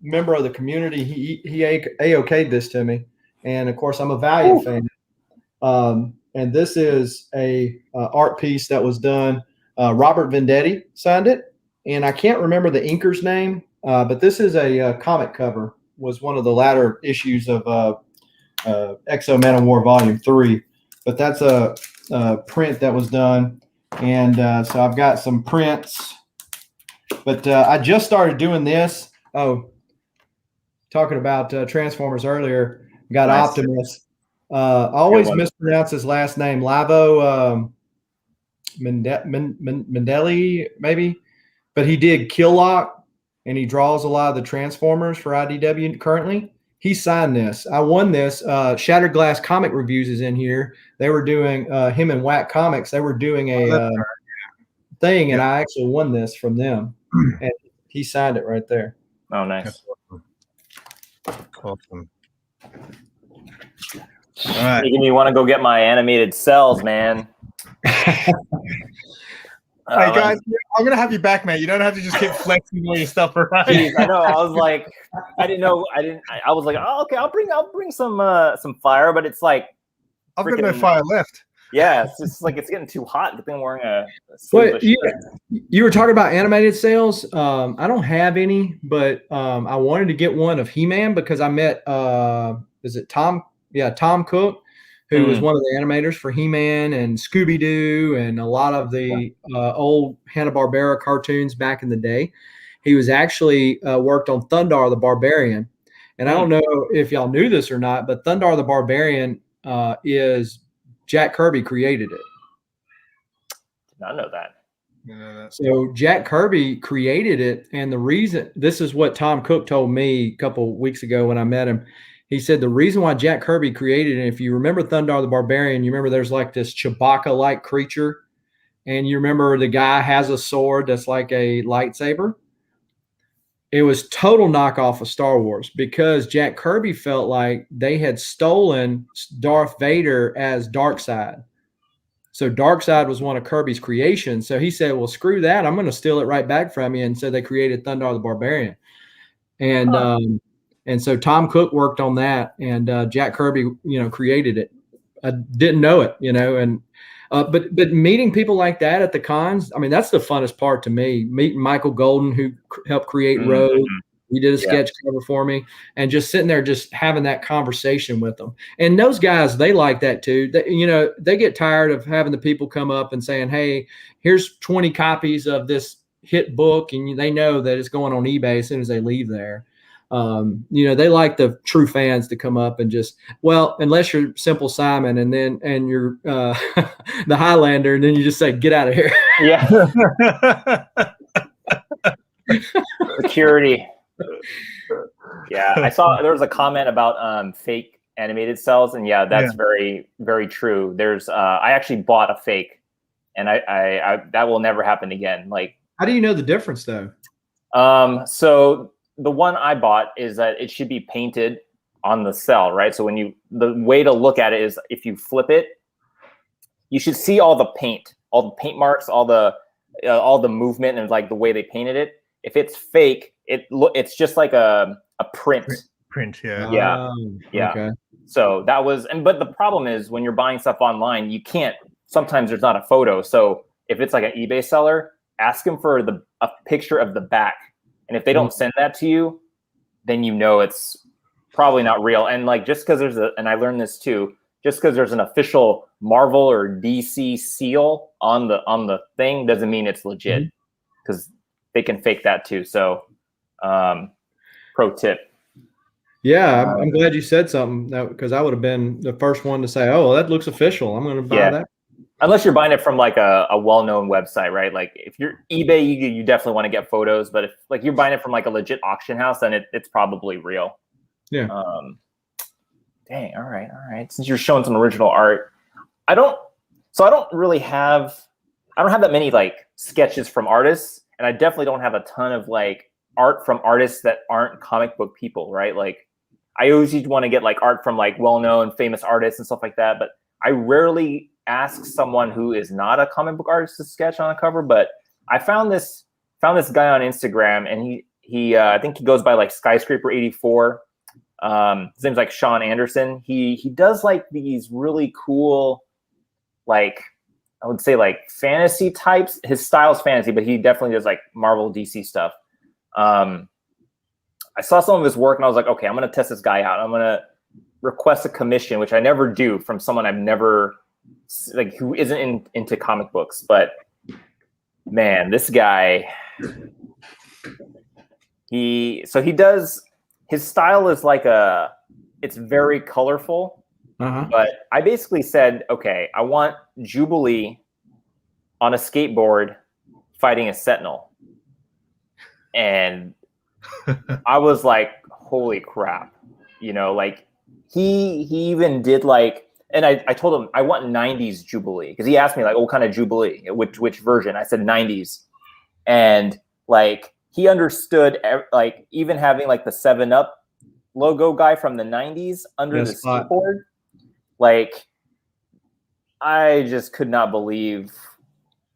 member of the community. He AOK'd this to me, and of course I'm a Valiant fan. And this is a art piece that was done. Robert Vendetti signed it, and I can't remember the inker's name. But this is a comic cover, was one of the latter issues of Exo Manowar Volume 3. But that's a print that was done. And so I've got some prints. But I just started doing this. Oh, talking about Transformers earlier. Got nice. Optimus. I always mispronounce his last name. Lavo Mendelli, maybe. But he did Killock. And he draws a lot of the Transformers for IDW currently. He signed this. I won this. Shattered Glass Comic Reviews is in here. They were doing him and Whack Comics. They were doing a thing, and I actually won this from them. And he signed it right there. Oh, nice. Awesome. All right. Making me want to go get my animated cells, man. Hey guys, I'm gonna have you back, mate. You don't have to just keep flexing all your stuff around. Geez, I know. I was like, I didn't know. I was like, oh, okay, I'll bring some fire, but it's like I've got no fire left. Yeah, it's just like it's getting too hot. Good thing I'm wearing a Well, you were talking about animated sales. I don't have any, but I wanted to get one of He-Man because I met is it Tom? Yeah, Tom Cook, who was one of the animators for He-Man and Scooby-Doo and a lot of the old Hanna-Barbera cartoons back in the day. He was actually worked on Thundar the Barbarian. And I don't know if y'all knew this or not, but Thundar the Barbarian is Jack Kirby created it. Did not know that. So Jack Kirby created it. And the reason, this is what Tom Cook told me a couple weeks ago when I met him. He said the reason why Jack Kirby created it, if you remember Thundar the Barbarian, you remember there's like this Chewbacca-like creature. And you remember the guy has a sword that's like a lightsaber. It was total knockoff of Star Wars because Jack Kirby felt like they had stolen Darth Vader as Darkseid. So Darkseid was one of Kirby's creations. So he said, well, screw that. I'm going to steal it right back from you. And so they created Thundar the Barbarian. And so Tom Cook worked on that, and Jack Kirby, created it. I didn't know it, and but meeting people like that at the cons, I mean, that's the funnest part to me. Meeting Michael Golden, who helped create Rogue. He did a sketch cover for me, and just sitting there, just having that conversation with them. And those guys, they like that too. They get tired of having the people come up and saying, "Hey, here's 20 copies of this hit book," and they know that it's going on eBay as soon as they leave there. They like the true fans to come up and just, well, unless you're Simple Simon and you're the Highlander, and then you just say, get out of here. Yeah. Security. Yeah. I saw there was a comment about fake animated cells, and that's very, very true. There's I actually bought a fake, and I that will never happen again. Like, how do you know the difference though? So the one I bought is that it should be painted on the cell, right? So the way to look at it is if you flip it, you should see all the paint marks, all the movement, and like the way they painted it. If it's fake, it's just like a print. Print, yeah. Yeah. Okay. So that was, but the problem is when you're buying stuff online, you can't. Sometimes there's not a photo. So if it's like an eBay seller, ask them for a picture of the back. And if they don't send that to you, then it's probably not real. And like just because and I learned this too, just because there's an official Marvel or DC seal on the thing doesn't mean it's legit, because they can fake that too. So, pro tip. Yeah, I'm glad you said something, because I would have been the first one to say, "Oh, that looks official. I'm going to buy that." Unless you're buying it from like a well-known website, right? Like if you're eBay, you definitely want to get photos. But if like you're buying it from like a legit auction house, then it's probably real. Yeah. Dang. All right. Since you're showing some original art, I don't have that many like sketches from artists, and I definitely don't have a ton of like art from artists that aren't comic book people, right? Like I always want to get like art from like well-known, famous artists and stuff like that, but I rarely ask someone who is not a comic book artist to sketch on a cover. But I found this guy on Instagram, and he I think he goes by like Skyscraper 84. His name's like Sean Anderson. He does like these really cool, like I would say like fantasy types. His style's fantasy, but he definitely does like Marvel, DC stuff. I saw some of his work, and I was like, okay, I'm gonna test this guy out. I'm gonna request a commission, which I never do, from someone I've never like who isn't into comic books. But man, this guy, he does, his style is like it's very colorful. But I basically said, okay, I want Jubilee on a skateboard fighting a Sentinel. And I was like, holy crap, like he even did like, and I told him I want 90s Jubilee, because he asked me like, what kind of Jubilee, which version? I said 90s. And like he understood like even having like the 7-Up logo guy from the 90s under the skateboard. Like, I just could not believe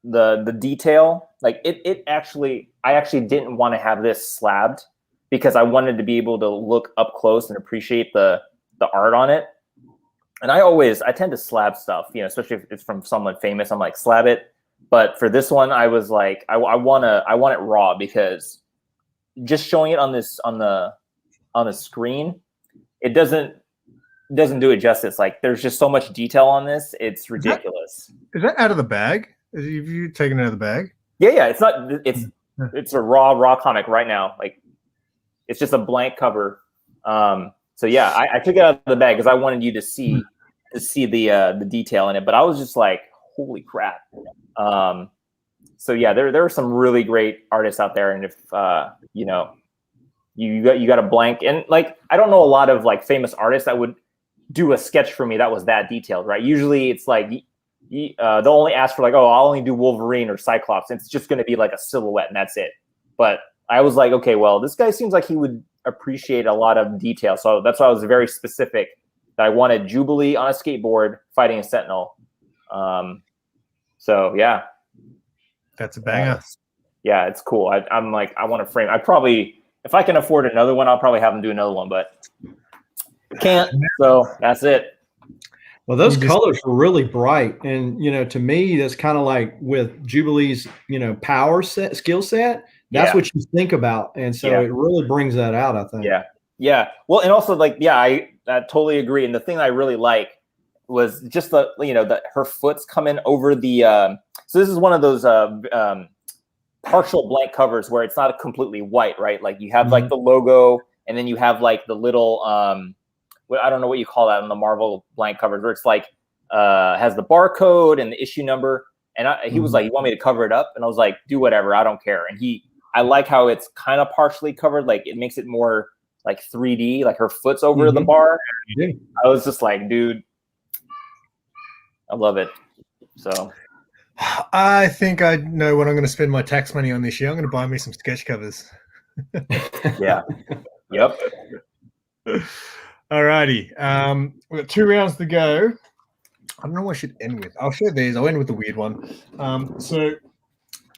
the detail. Like I actually didn't want to have this slabbed because I wanted to be able to look up close and appreciate the art on it. And I tend to slab stuff, you know, especially if it's from someone famous. I'm like, slab it. But for this one, I was like, I want it raw, because just showing it on the screen, it doesn't do it justice. Like, there's just so much detail on this. It's ridiculous. Is that out of the bag? Have you taken it out of the bag? Yeah. It's not. It's a raw comic right now. Like, it's just a blank cover. So yeah, I took it out of the bag because I wanted you to see the detail in it. But I was just like, holy crap. So yeah, there are some really great artists out there, and if you know, you got a blank, and like, I don't know a lot of like famous artists that would do a sketch for me that was that detailed, right? Usually it's like they'll only ask for like, oh, I'll only do Wolverine or Cyclops. It's just going to be like a silhouette and that's it. But I was like, okay, well, this guy seems like he would appreciate a lot of detail. So that's why I was very specific that I wanted Jubilee on a skateboard fighting a Sentinel. So yeah, that's a banger. Yeah, it's cool. I'm like, I want to frame. I probably, if I can afford another one, I'll probably have him do another one, but can't. So that's it. Well, those colors were really bright, and you know, to me, that's kind of like with Jubilee's, you know, skill set. That's what you think about, and so it really brings that out, I think. Yeah. Well, and also like, I totally agree. And the thing I really like was just the, you know, that her foot's coming over the. So this is one of those partial blank covers where it's not completely white, right? Like you have like the logo, and then you have like the little I don't know what you call that on the Marvel blank covers, where it's like has the barcode and the issue number. And he was like, "You want me to cover it up?" And I was like, "Do whatever, I don't care." And I like how it's kind of partially covered, like it makes it more like 3D, like her foot's over the bar. I was just like, dude, I love it. So I think I know what I'm going to spend my tax money on this year. I'm going to buy me some sketch covers. Yeah. Yep. Alrighty. We've got 2 rounds to go. I don't know what I should end with. I'll share these. I'll end with the weird one. So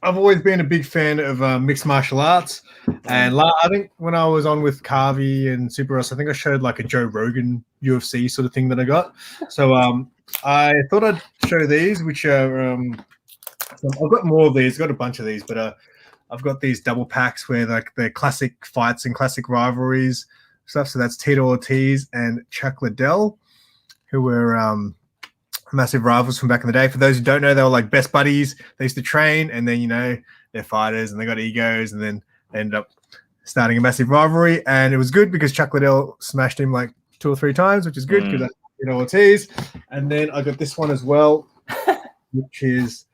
I've always been a big fan of mixed martial arts. And I think when I was on with Carvey and Super Ross, I think I showed like a Joe Rogan UFC sort of thing that I got. So I thought I'd show these, which are I've got more of these. I've got a bunch of these, but I've got these double packs where like they're classic fights and classic rivalries stuff. So that's Tito Ortiz and Chuck Liddell, who were massive rivals from back in the day. For those who don't know, they were like best buddies. They used to train, and then, you know, they're fighters and they got egos, and then they ended up starting a massive rivalry. And it was good because Chuck Liddell smashed him like 2 or 3 times, which is good because that's Tito Ortiz. And then I got this one as well, which is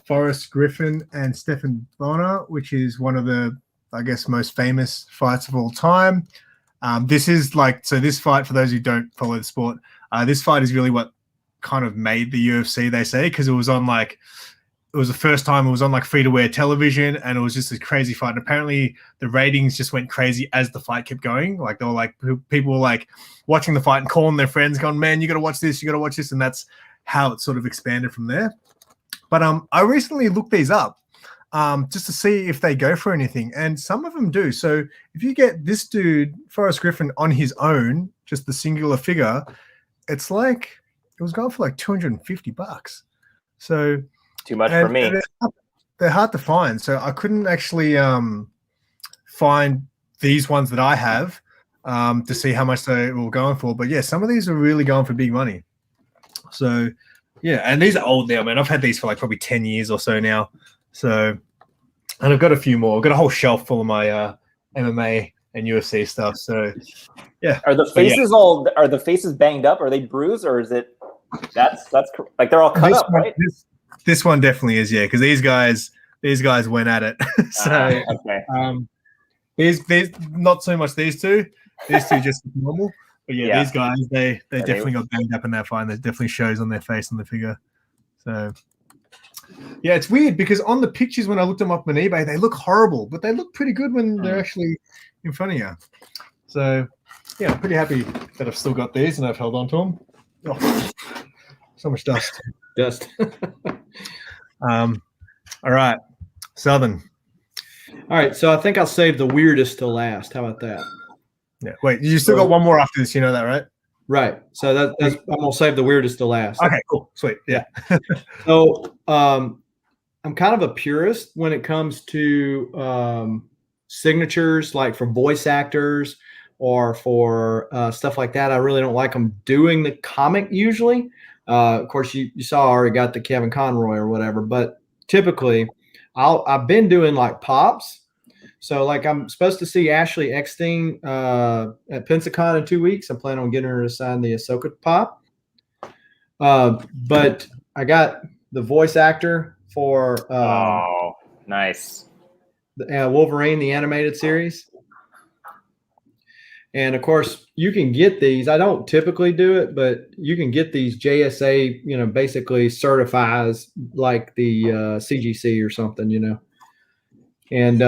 Forrest Griffin and Stephen Bonner, which is one of the, I guess, most famous fights of all time. This is like, so this fight, for those who don't follow the sport, this fight is really what kind of made the UFC, they say, because it was on like, it was the first time it was on like free-to-air television, and it was just a crazy fight. And apparently the ratings just went crazy as the fight kept going. Like they were like, people were like watching the fight and calling their friends, going, "Man, you got to watch this, you got to watch this," and that's how it sort of expanded from there. But I recently looked these up just to see if they go for anything, and some of them do. So if you get this dude, Forrest Griffin, on his own, just the singular figure, it's like it was going for like $250. So too much for me. They're hard to find, so I couldn't actually find these ones that I have to see how much they were going for. But yeah, some of these are really going for big money. So yeah, and these are old now, man. I've had these for like probably 10 years or so now. So, and I've got a few more. I've got a whole shelf full of my MMA and UFC stuff. So yeah. Are the faces are the faces banged up? Are they bruised, or is it that's like they're all cut up, right? This one definitely is, yeah, because these guys went at it. So okay. These not so much these two. These two just normal. But yeah, these guys they definitely got banged up in that fight. There's definitely shows on their face on the figure. So Yeah, it's weird because on the pictures when I looked them up on eBay, they look horrible, but they look pretty good when they're actually in front of you. So, yeah, I'm pretty happy that I've still got these and I've held on to them. Oh, so much dust. Dust. All right, Southern. All right, so I think I'll save the weirdest to last. How about that? Yeah. Wait, you still got one more after this. You know that, right? Right. So that's I'm gonna save the weirdest to last. Okay, cool, sweet. Yeah. So I'm kind of a purist when it comes to signatures, like for voice actors or for stuff like that. I really don't like them doing the comic usually. Of course, you saw I already got the Kevin Conroy or whatever, but typically I've been doing like pops. So like I'm supposed to see Ashley Eckstein at Pensacon in 2 weeks. I'm planning on getting her to sign the Ahsoka pop. But I got the voice actor for oh, nice. The, Wolverine, the animated series. And of course, you can get these. I don't typically do it, but you can get these JSA, you know, basically certifies like the CGC or something, And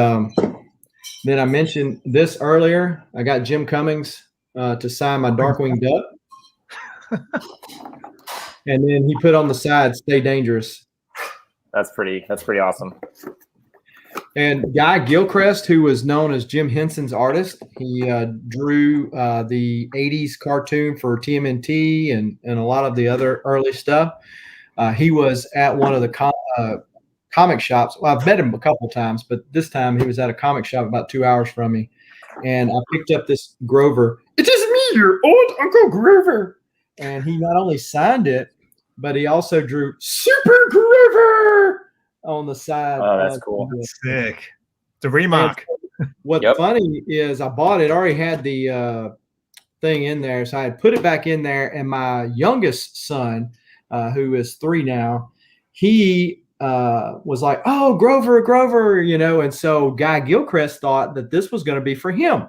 then I mentioned this earlier. I got Jim Cummings to sign my Darkwing Duck. And then he put on the side, "Stay dangerous." That's pretty awesome. And Guy Gilchrist, who was known as Jim Henson's artist, he drew the 80s cartoon for TMNT and a lot of the other early stuff. He was at one of the comic shops. Well, I've met him a couple times, but this time he was at a comic shop about 2 hours from me. And I picked up this Grover. "It is me, your old Uncle Grover." And he not only signed it, but he also drew "Super Grover" on the side. Oh, that's cool. Sick. It's a remark. What's funny is I bought it, already had the thing in there. So I had put it back in there. And my youngest son, who is 3 now, he was like, "Oh, Grover, and so Guy Gilchrist thought that this was going to be for him.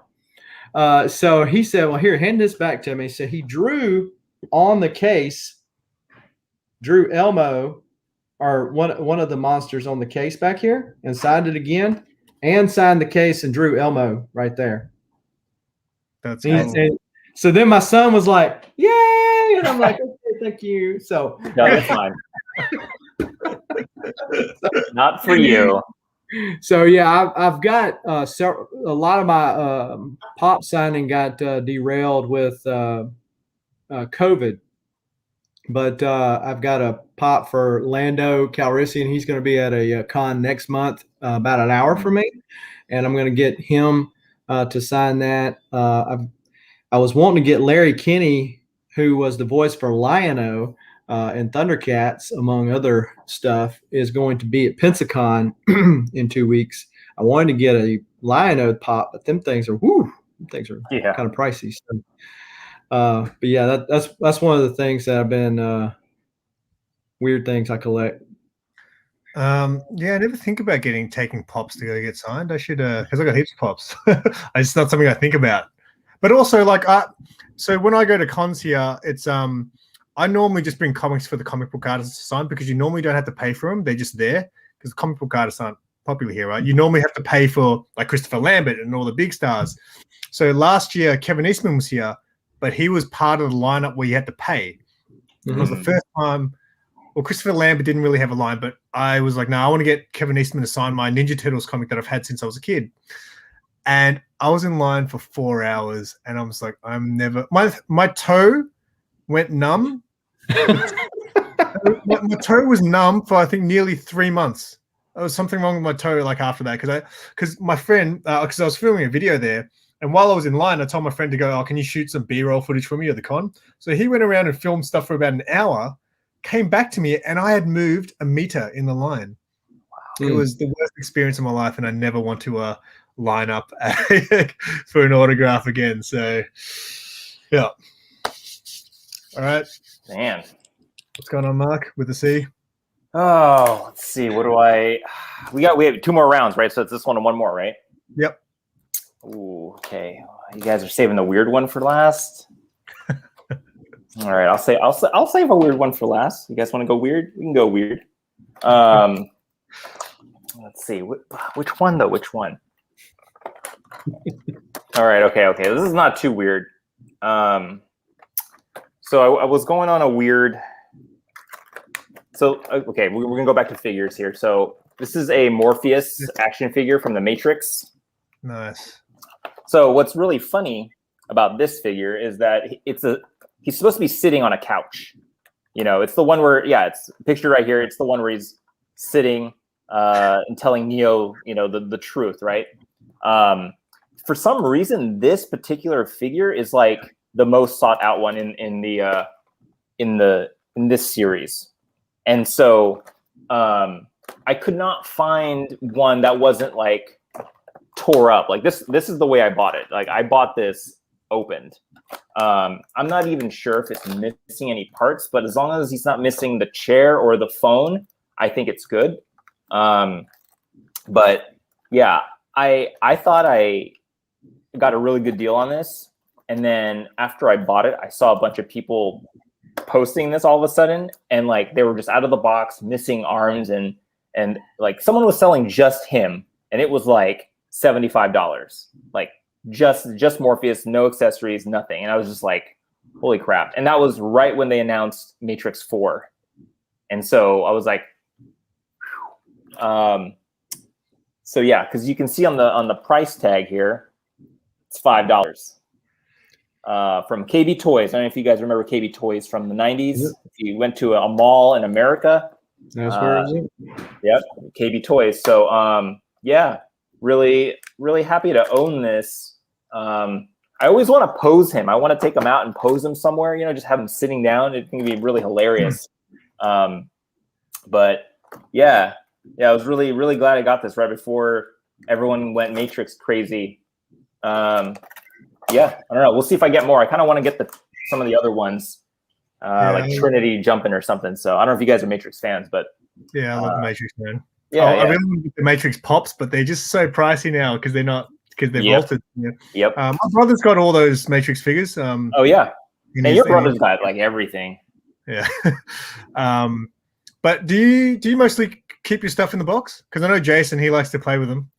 So he said, "Well, here, hand this back to me." So he drew on the case, drew Elmo, or one of the monsters on the case back here, and signed it again, and signed the case and drew Elmo right there. That's cool. And so then my son was like, "Yay!" And I'm like, "Okay, thank you." So no, that's fine. Not for you. So yeah, I've got a lot of my pop signing got derailed with COVID, but I've got a pop for Lando Calrissian. He's going to be at a con next month, about an hour from me, and I'm going to get him to sign that. I was wanting to get Larry Kinney, who was the voice for Lion-O and Thundercats, among other stuff, is going to be at Pensacon in 2 weeks. I wanted to get a Lion-O pop, but them things are kind of pricey. So, but yeah, that's one of the things that I've been weird things I collect. Yeah, I never think about taking pops to go get signed. I should, because I got heaps of pops. It's not something I think about. But also, like, so when I go to cons here, it's I normally just bring comics for the comic book artists to sign, because you normally don't have to pay for them; they're just there, because comic book artists aren't popular here, right? You normally have to pay for like Christopher Lambert and all the big stars. So last year, Kevin Eastman was here, but he was part of the lineup where you had to pay. It was the first time. Well, Christopher Lambert didn't really have a line, but I was like, no, I want to get Kevin Eastman to sign my Ninja Turtles comic that I've had since I was a kid. And I was in line for 4 hours, and I was like, I'm never. My toe went numb. my toe was numb for I think nearly 3 months. There was something wrong with my toe like after that, because my friend, because I was filming a video there, and while I was in line, I told my friend to go, "Oh, can you shoot some B-roll footage for me at the con?" So he went around and filmed stuff for about an hour, came back to me, and I had moved a meter in the line. Wow. It was the worst experience of my life, and I never want to line up for an autograph again. So, yeah. All right. Man. What's going on, Mark, with the C? Oh, let's see. What do we have 2 more rounds, right? So it's this one and one more, right? Yep. Ooh, okay. You guys are saving the weird one for last. All right, I'll save a weird one for last. You guys want to go weird? We can go weird. Let's see, which one though? Which one? All right, okay. This is not too weird. So I was going on a weird. So okay, we're gonna go back to figures here. So this is a Morpheus action figure from the Matrix. Nice. So what's really funny about this figure is that he's supposed to be sitting on a couch. You know, it's the one where it's pictured right here. It's the one where he's sitting and telling Neo, you know, the truth, right? For some reason, this particular figure is like the most sought out one in this series, and so I could not find one that wasn't like tore up. Like this is the way I bought it. Like I bought this opened. I'm not even sure if it's missing any parts, but as long as he's not missing the chair or the phone, I think it's good. But yeah, I thought I got a really good deal on this. And then after I bought it, I saw a bunch of people posting this all of a sudden. And like, they were just out of the box, missing arms. And like someone was selling just him. And it was like $75, like just Morpheus, no accessories, nothing. And I was just like, holy crap. And that was right when they announced Matrix 4. And so I was like, so yeah, because you can see on the price tag here, it's $5 from KB Toys. I don't know if you guys remember KB Toys from the 90s. Yep. If you went to a mall in America, that's where it is. Yep, KB Toys. So yeah, really, really happy to own this. I always want to pose him. I want to take him out and pose him somewhere, you know, just have him sitting down. It can be really hilarious. But yeah, I was really, really glad I got this right before everyone went Matrix crazy. Yeah, I don't know. We'll see if I get more. I kind of want to get some of the other ones, like Trinity jumping or something. So I don't know if you guys are Matrix fans, but yeah, I love the Matrix, man. Yeah, I really want to get the Matrix pops, but they're just so pricey now because they're vaulted. Yeah. Yep. My brother's got all those Matrix figures. Oh yeah, and your brother's got like everything. Yeah. But do you mostly keep your stuff in the box? Because I know Jason, he likes to play with them.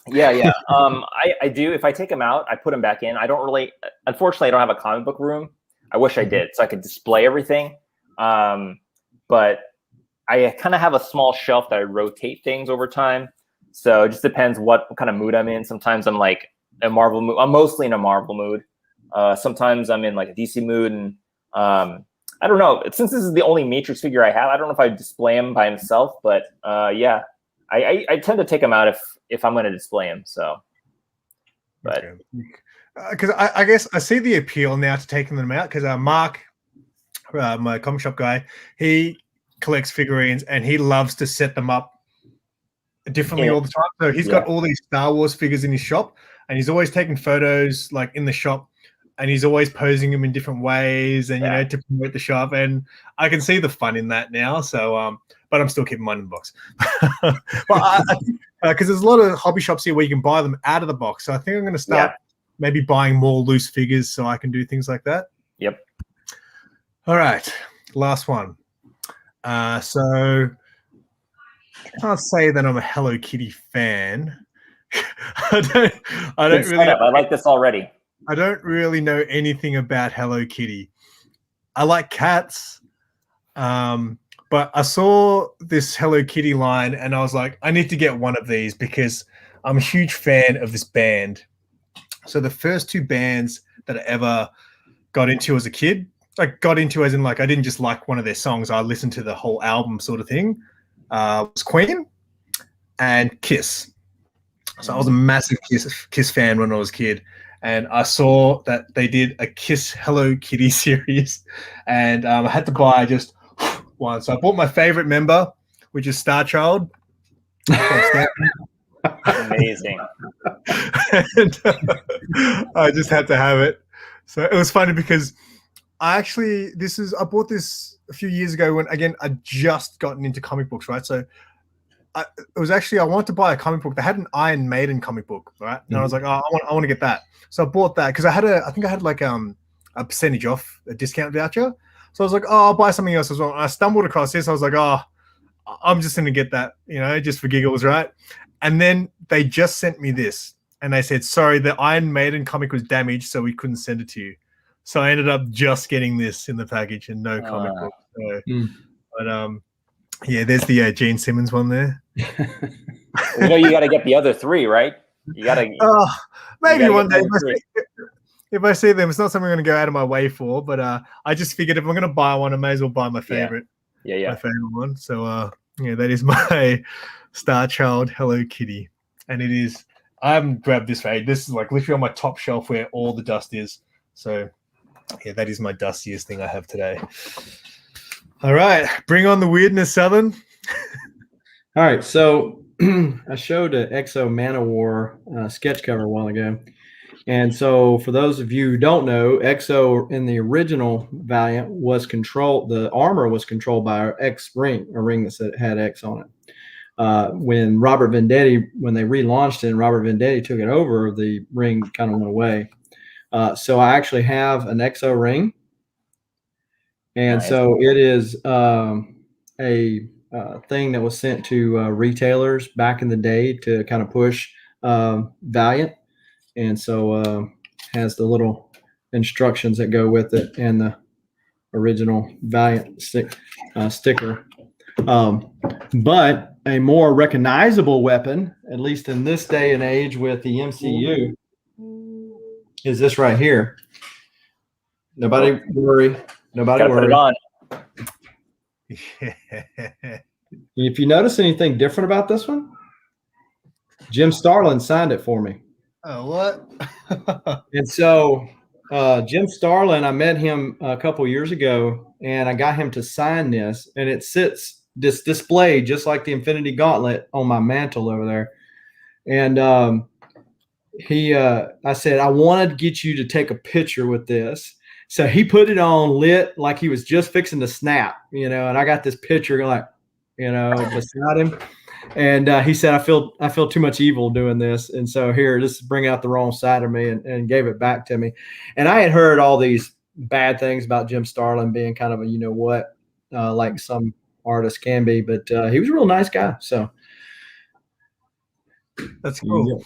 Yeah. I do. If I take them out, I put them back in. I don't really, unfortunately, I don't have a comic book room. I wish I did, so I could display everything. But I kind of have a small shelf that I rotate things over time. So it just depends what kind of mood I'm in. Sometimes I'm like a Marvel mood. I'm mostly in a Marvel mood. Sometimes I'm in like a DC mood, and I don't know. Since this is the only Matrix figure I have, I don't know if I display him by himself. But yeah, I tend to take him out if I'm going to display him. So, but because I guess I see the appeal now to taking them out because Mark, my comic shop guy, he collects figurines and he loves to set them up differently all the time. So he's got all these Star Wars figures in his shop, and he's always taking photos like in the shop, and he's always posing them in different ways, and you know, to promote the shop. And I can see the fun in that now. So, but I'm still keeping mine in the box. But because there's a lot of hobby shops here where you can buy them out of the box. So I think I'm going to start maybe buying more loose figures so I can do things like that. Yep. All right, last one. So I can't say that I'm a Hello Kitty fan. I don't really. I like this already. I don't really know anything about Hello Kitty. I like cats, but I saw this Hello Kitty line and I was like, I need to get one of these because I'm a huge fan of this band. So the first two bands that I ever got into as a kid, like got into as in like I didn't just like one of their songs, I listened to the whole album sort of thing, was Queen and Kiss. So I was a massive Kiss fan when I was a kid. And I saw that they did a Kiss Hello Kitty series, and I had to buy just one. So I bought my favorite member, which is Star Child. Amazing. And I just had to have it. So it was funny because I bought this a few years ago when, again, I just gotten into comic books, right? So I wanted to buy a comic book. They had an Iron Maiden comic book, right? And I was like, oh, I want to get that. So I bought that because I think I had like a percentage off, a discount voucher. So I was like, oh, I'll buy something else as well. And I stumbled across this. I was like, oh, I'm just going to get that, just for giggles, right? And then they just sent me this. And they said, sorry, the Iron Maiden comic was damaged, so we couldn't send it to you. So I ended up just getting this in the package and no comic book. So, but yeah, there's the Gene Simmons one there. You got to get the other 3, right? You got to. Maybe one day if I see them. It's not something I'm going to go out of my way for, but I just figured if I'm going to buy one, I may as well buy my favorite. Yeah. My favorite one. So yeah, that is my Star Child Hello Kitty, and it is. I haven't grabbed this for age. This is like literally on my top shelf where all the dust is. So yeah, that is my dustiest thing I have today. All right, bring on the weirdness, Southern. All right, so I showed an Exo Manowar sketch cover a while ago. And so for those of you who don't know, Exo in the original Valiant was controlled, the armor was controlled by our X ring, a ring that had X on it. When Robert Venditti, when they relaunched it and Robert Venditti took it over, the ring kind of went away. So I actually have an Exo ring. And so it is a thing that was sent to retailers back in the day to kind of push Valiant. And so has the little instructions that go with it and the original Valiant sticker. But a more recognizable weapon, at least in this day and age with the MCU, is this right here. Nobody worry. Nobody worry. Put it on. If you notice anything different about this one, Jim Starlin signed it for me. Oh, what? And so Jim Starlin, I met him a couple years ago, and I got him to sign this, and it sits displayed just like the Infinity Gauntlet on my mantle over there. And I said, I wanted to get you to take a picture with this. So he put it on lit like he was just fixing to snap, and I got this picture like, beside him. And he said, I feel too much evil doing this. And so here, just bring out the wrong side of me, and gave it back to me. And I had heard all these bad things about Jim Starlin being kind of a, like some artists can be, but he was a real nice guy. So that's cool.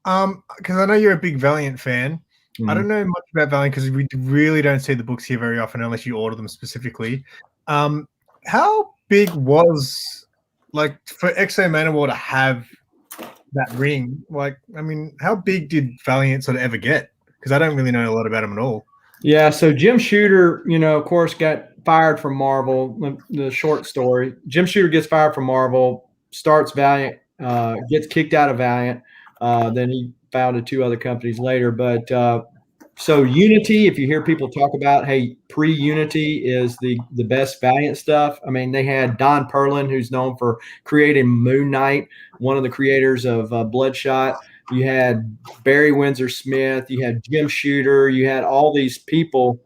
Because I know you're a big Valiant fan. Mm-hmm. I don't know much about Valiant because we really don't see the books here very often unless you order them specifically. How big was, like, for Exo Manowar to have that ring? Like, I mean, how big did Valiant sort of ever get? Because I don't really know a lot about them at all. Yeah, so Jim Shooter, of course, got fired from Marvel. The short story, Jim Shooter gets fired from Marvel, starts Valiant, gets kicked out of Valiant. Then he founded 2 other companies later. But so Unity, if you hear people talk about, hey, pre-Unity is the best Valiant stuff. I mean, they had Don Perlin, who's known for creating Moon Knight, one of the creators of Bloodshot. You had Barry Windsor Smith. You had Jim Shooter. You had all these people,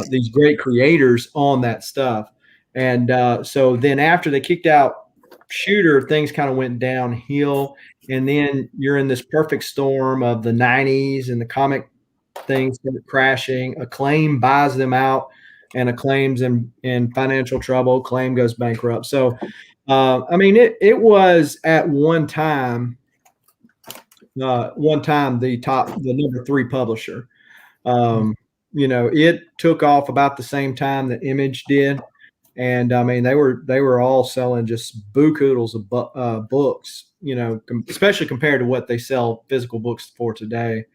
these great creators on that stuff. And so then after they kicked out Shooter, things kind of went downhill. And then you're in this perfect storm of the 90s and the comic things crashing. Acclaim buys them out, and Acclaim's in financial trouble. Acclaim goes bankrupt. So, I mean, it was at one time the number 3 publisher. It took off about the same time that Image did. And I mean, they were all selling just buku-oodles of books, especially compared to what they sell physical books for today.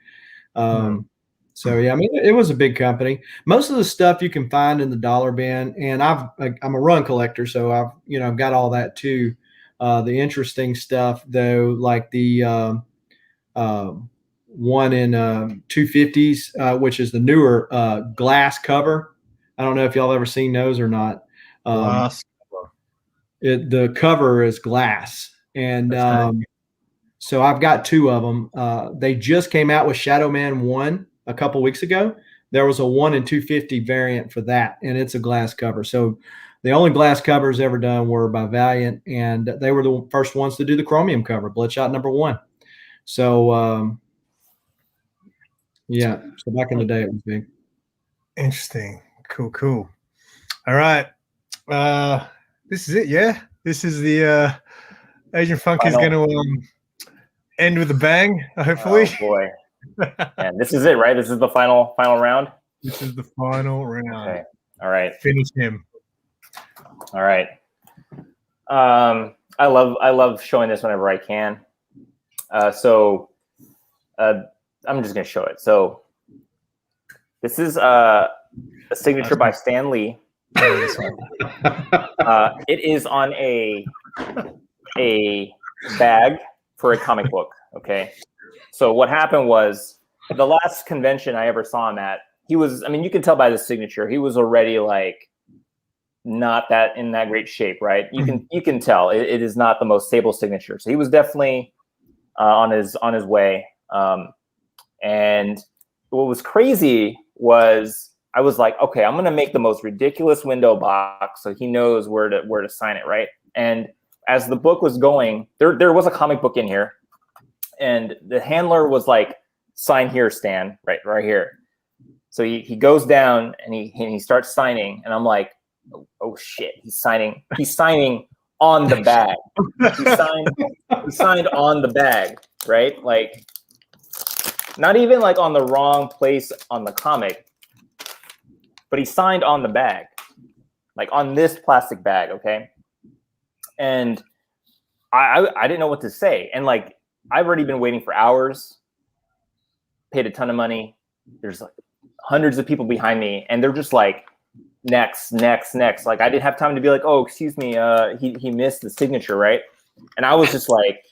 So yeah, I mean, it was a big company. Most of the stuff you can find in the dollar bin, and I'm a run collector, so I've got all that too. The interesting stuff though, like the one in 250s, which is the newer glass cover. I don't know if y'all ever seen those or not. The cover is glass, and so I've got 2 of them. They just came out with Shadow Man 1 a couple weeks ago. There was a 1 in 250 variant for that, and it's a glass cover. So the only glass covers ever done were by Valiant, and they were the first ones to do the chromium cover, Bloodshot #1. So yeah, so back in the day it was big. Interesting. Cool. All right. This is it, yeah? This is the Agent Funk is going to end with a bang, hopefully. Oh boy. And this is it, right? This is the final round. This is the final round. Okay. All right. Finish him. All right. I love showing this whenever I can. So I'm just gonna show it. So this is a signature by Stan Lee. It is on a bag for a comic book. Okay. So what happened was the last convention I ever saw him at, he was, I mean, you can tell by the signature, he was already like not that in that great shape, right? You can tell it is not the most stable signature. So he was definitely on his way. And what was crazy was I was like, okay, I'm gonna make the most ridiculous window box so he knows where to sign it, right? And as the book was going, there was a comic book in here, and the handler was like, sign here, Stan, right here. So he goes down and he starts signing, and I'm like, oh shit, he's signing on the bag. He signed on the bag, right? Like, not even like on the wrong place on the comic, but he signed on the bag, like on this plastic bag, okay? And I didn't know what to say. And like, I've already been waiting for hours, paid a ton of money. There's like hundreds of people behind me, and they're just like, next. Like, I didn't have time to be like, oh, excuse me, he missed the signature, right? And I was just like,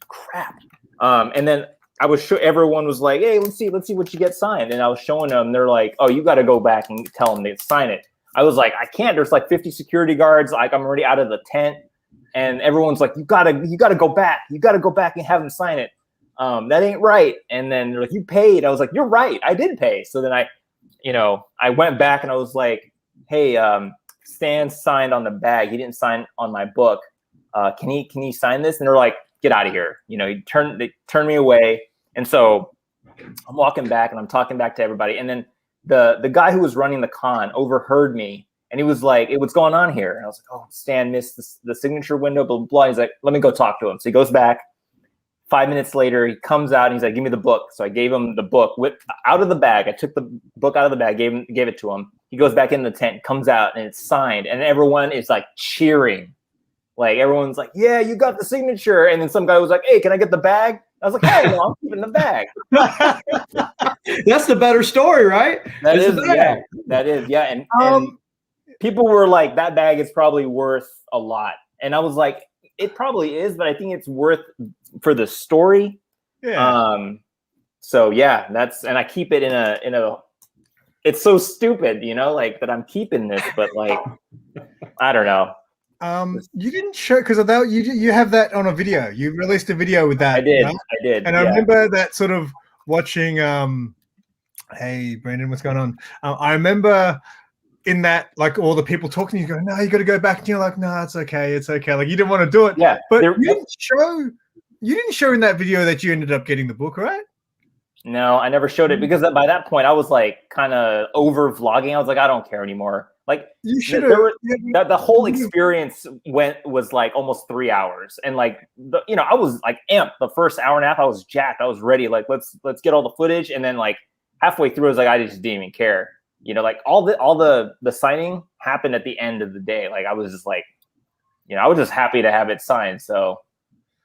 crap. And then I was sure everyone was like, hey, let's see what you get signed. And I was showing them, they're like, oh, you got to go back and tell them to sign it. I was like, I can't. There's like 50 security guards. Like, I'm already out of the tent. And everyone's like, you gotta go back. You gotta go back and have them sign it. That ain't right. And then they're like, you paid. I was like, you're right. I did pay. So then I went back and I was like, hey, Stan signed on the bag. He didn't sign on my book. Can he sign this? And they're like, get out of here. They turned me away. And so I'm walking back and I'm talking back to everybody. And then the guy who was running the con overheard me, and he was like, hey, what's going on here? And I was like, oh, Stan missed the signature window, blah, blah, blah. He's like, let me go talk to him. So he goes back. 5 minutes later, he comes out and he's like, give me the book. So I gave him the book out of the bag. I took the book out of the bag, gave it to him. He goes back in the tent, comes out, and it's signed. And everyone is like cheering. Like, everyone's like, yeah, you got the signature. And then some guy was like, hey, can I get the bag? I was like, hey, no, I'm keeping the bag. That's the better story, right? That is, yeah. And people were like, that bag is probably worth a lot. And I was like, it probably is, but I think it's worth for the story. Yeah. So yeah, and I keep it in a, it's so stupid, like that I'm keeping this, but like, I don't know. You didn't show, because of that, you have that on a video. You released a video with that. I did. And I remember that sort of watching, hey, Brandon, what's going on? I remember in that, like, all the people talking, you go, no, you got to go back. And you're like, no, it's okay. Like, you didn't want to do it. Yeah. But you didn't show in that video that you ended up getting the book, right? No, I never showed it because by that point I was like kind of over vlogging. I was like, I don't care anymore. Like, you should have. The whole experience was like almost 3 hours, and like I was like amped. The first hour and a half, I was jacked. I was ready. Like, let's get all the footage, and then like halfway through, I was like, I just didn't even care. Like all the signing happened at the end of the day. Like, I was just like, I was just happy to have it signed. So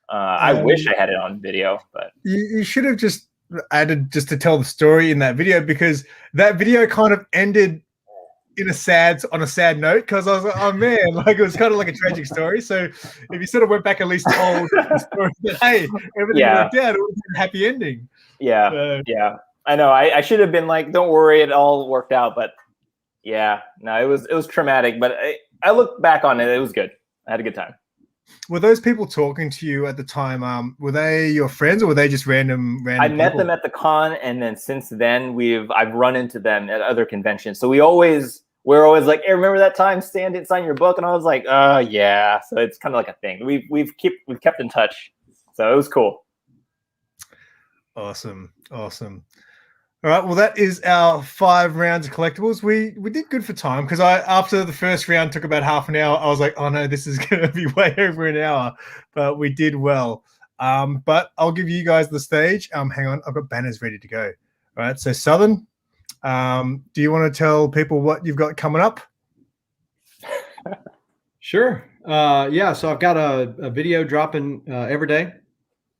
I wish I had it on video, but you should have just added just to tell the story in that video, because that video kind of ended on a sad note, because I was like, oh man, like it was kind of like a tragic story. So if you sort of went back, at least told the story that, hey, everything worked out, it would have been a happy ending. Yeah. Yeah. I know. I should have been like, don't worry, it all worked out. But yeah, no, it was traumatic, but I look back on it, it was good. I had a good time. Were those people talking to you at the time? Were they your friends, or were they just random I met them at the con, and then since then I've run into them at other conventions. So we're always like, hey, remember that time Stan didn't sign your book? And I was like, yeah. So it's kind of like a thing. We've kept in touch. So it was cool. Awesome. All right, well, that is our 5 rounds of collectibles. We did good for time because after the first round took about half an hour, I was like, oh no, this is going to be way over an hour, but we did well. But I'll give you guys the stage. Hang on, I've got banners ready to go. All right, so Southern, do you want to tell people what you've got coming up? Sure. Yeah, so I've got a video dropping every day,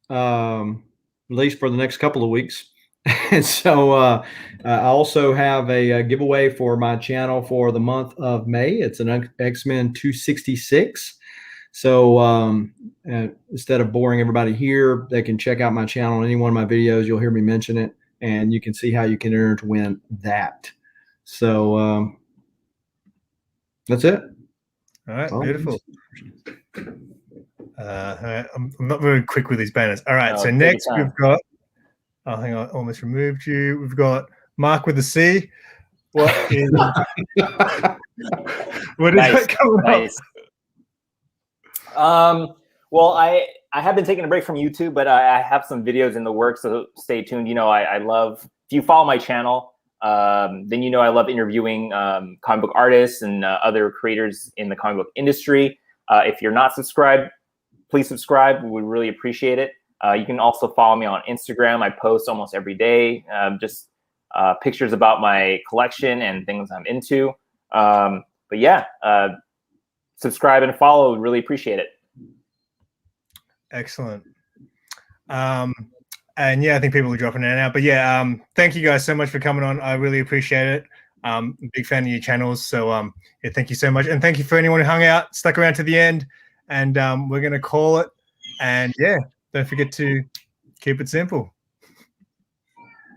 at least for the next couple of weeks. And so I also have a giveaway for my channel for the month of May. It's an X-Men 266. So instead of boring everybody here, they can check out my channel on any one of my videos. You'll hear me mention it, and you can see how you can enter to win that. So that's it. All right, beautiful. I'm not very quick with these banners. All right, so next we've got, oh, hang on, I almost removed you. We've got Mark with a C. What is what is that coming up? Well, I have been taking a break from YouTube, but I have some videos in the works, so stay tuned. You know, I love, if you follow my channel, then you know I love interviewing comic book artists and other creators in the comic book industry. If you're not subscribed, please subscribe. We would really appreciate it. You can also follow me on Instagram. I post almost every day, just pictures about my collection and things I'm into. But yeah, subscribe and follow. Really appreciate it. Excellent. And yeah, I think people are dropping in and out. But yeah, thank you guys so much for coming on. I really appreciate it. I'm a big fan of your channels. So yeah, thank you so much. And thank you for anyone who hung out, stuck around to the end. And we're going to call it. And yeah, don't forget to keep it simple.